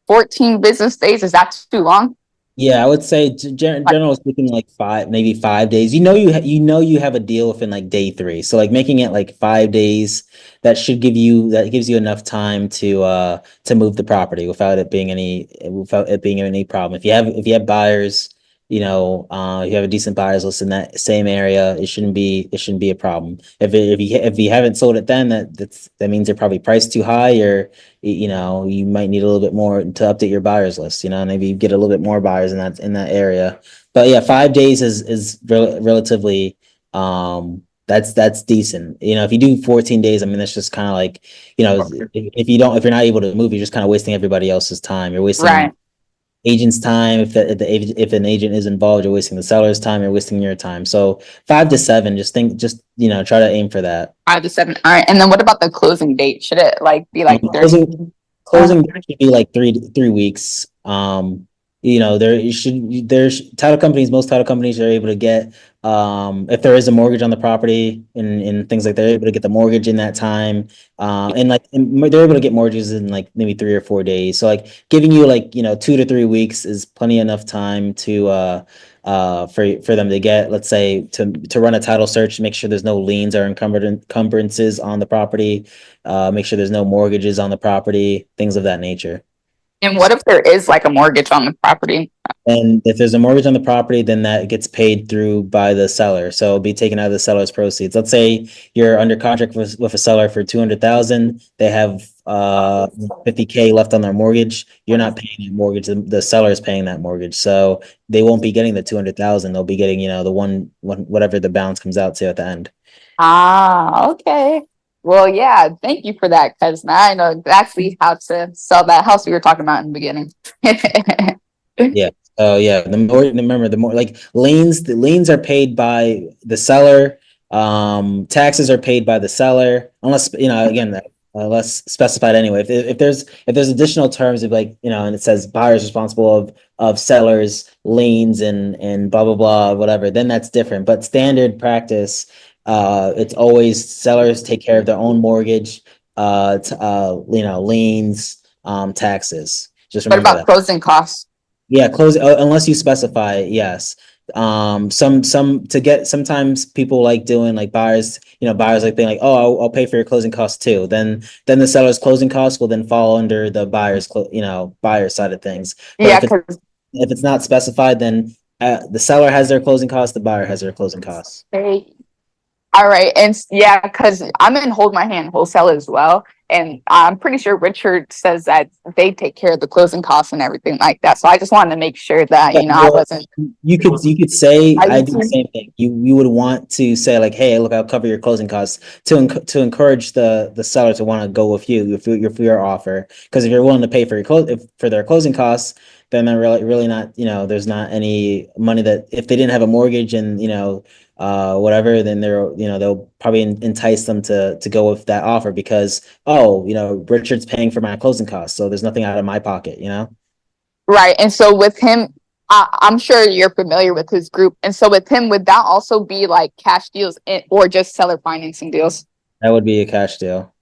14 business days? Is that too long? Yeah, I would say general speaking, like maybe 5 days. You have a deal within like day 3. So like making it like 5 days, that gives you enough time to move the property without it being any problem. If you have buyers, you have a decent buyers list in that same area, it shouldn't be a problem. If you haven't sold it, then that means they're probably priced too high, or you might need a little bit more to update your buyers list. Maybe you get a little bit more buyers in that area. But yeah, 5 days is relatively that's decent. If you do 14 days, I mean that's just kind of like, if you're not able to move, you're just kind of wasting everybody else's time. You're wasting Right. agent's time. If an agent is involved, you're wasting the seller's time, you're wasting your time. So 5 to 7, try to aim for that. 5 to 7. All right. And then what about the closing date? Should it like be like 30? Closing should be like 3 weeks. There's title companies, most title companies are able to get, if there is a mortgage on the property and things like that, they're able to get the mortgage in that time. And they're able to get mortgages in like maybe 3 or 4 days. So like giving you 2 to 3 weeks is plenty enough time to for them to get, let's say, to run a title search, make sure there's no liens or encumbrances on the property, make sure there's no mortgages on the property, things of that nature. And what if there is like a mortgage on the property? And if there's a mortgage on the property, then that gets paid through by the seller. So it'll be taken out of the seller's proceeds. Let's say you're under contract with a seller for 200,000. They have 50K left on their mortgage. You're not paying that mortgage. The seller is paying that mortgage. So they won't be getting the 200,000. They'll be getting, the whatever the balance comes out to at the end. Ah, okay. Well, yeah, thank you for that, because now I know exactly how to sell that house we were talking about in the beginning. Yeah. Oh yeah. Remember, the more like liens, the liens are paid by the seller. Taxes are paid by the seller, unless, again, less specified anyway. If there's additional terms of and it says buyer's responsible of sellers, liens and blah blah blah, whatever, then that's different. But standard practice, it's always sellers take care of their own mortgage, liens, taxes. Just What remember about that. closing costs? Yeah, close unless you specify, yes. Sometimes people like doing like buyers like being like, oh, I'll pay for your closing costs too. Then the seller's closing costs will then fall under the buyer side of things. But Yeah, if because it's not specified, then the seller has their closing costs, the buyer has their closing costs. all right, and yeah, because I'm in Hold My Hand wholesale as well, and I'm pretty sure Richard says that they take care of the closing costs and everything like that. So I just wanted to make sure that I Well, wasn't. You could say I I do the same thing. You would want to say like, hey, look, I'll cover your closing costs to encourage the seller to want to go with you for your offer. Because if you're willing to pay for for their closing costs, then they're really not, there's not any money that if they didn't have a mortgage and whatever, then they'll probably entice them to go with that offer because, oh, Richard's paying for my closing costs, so there's nothing out of my pocket, Right, and so with him, I'm sure you're familiar with his group, and so with him, would that also be like cash deals or just seller financing deals? That would be a cash deal.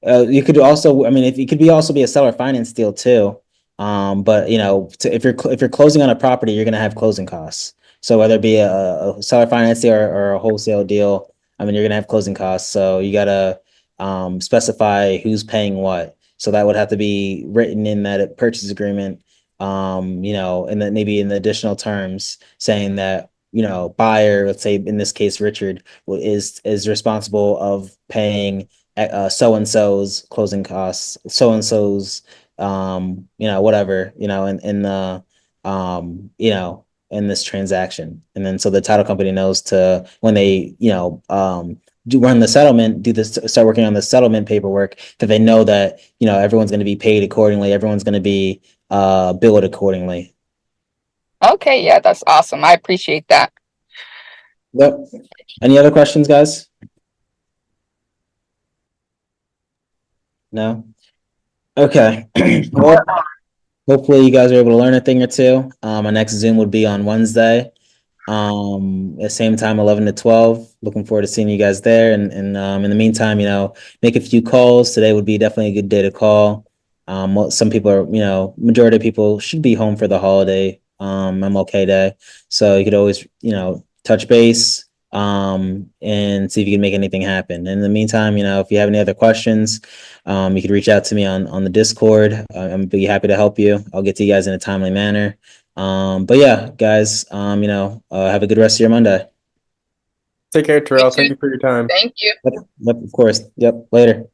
You could also, I mean, if it could also be a seller finance deal too. But if you're closing on a property, you're gonna have closing costs. So whether it be a seller finance deal or a wholesale deal, I mean, you're gonna have closing costs. So you gotta specify who's paying what. So that would have to be written in that purchase agreement. And then maybe in the additional terms saying that buyer, let's say in this case Richard, is responsible of paying so and so's closing costs, so and so's whatever, in the in this transaction. And then so the title company knows to, when they run the settlement, start working on the settlement paperwork, that they know that everyone's going to be paid accordingly, everyone's going to be billed accordingly. Okay, yeah, that's awesome. I appreciate that. Yep. Any other questions, guys? No? Okay. Well, hopefully you guys are able to learn a thing or two. My next Zoom would be on Wednesday, at same time, 11 to 12. Looking forward to seeing you guys there. And in the meantime, make a few calls. Today would be definitely a good day to call. Some people are, majority of people should be home for the holiday, MLK Day. So you could always, touch base, and see if you can make anything happen. In the meantime, if you have any other questions, you could reach out to me on the Discord. I'm be happy to help you. I'll get to you guys in a timely manner. But yeah, guys, have a good rest of your Monday. Take care, Terrell. You too. Thank you for your time. Thank you. Yep, of course. Yep, later.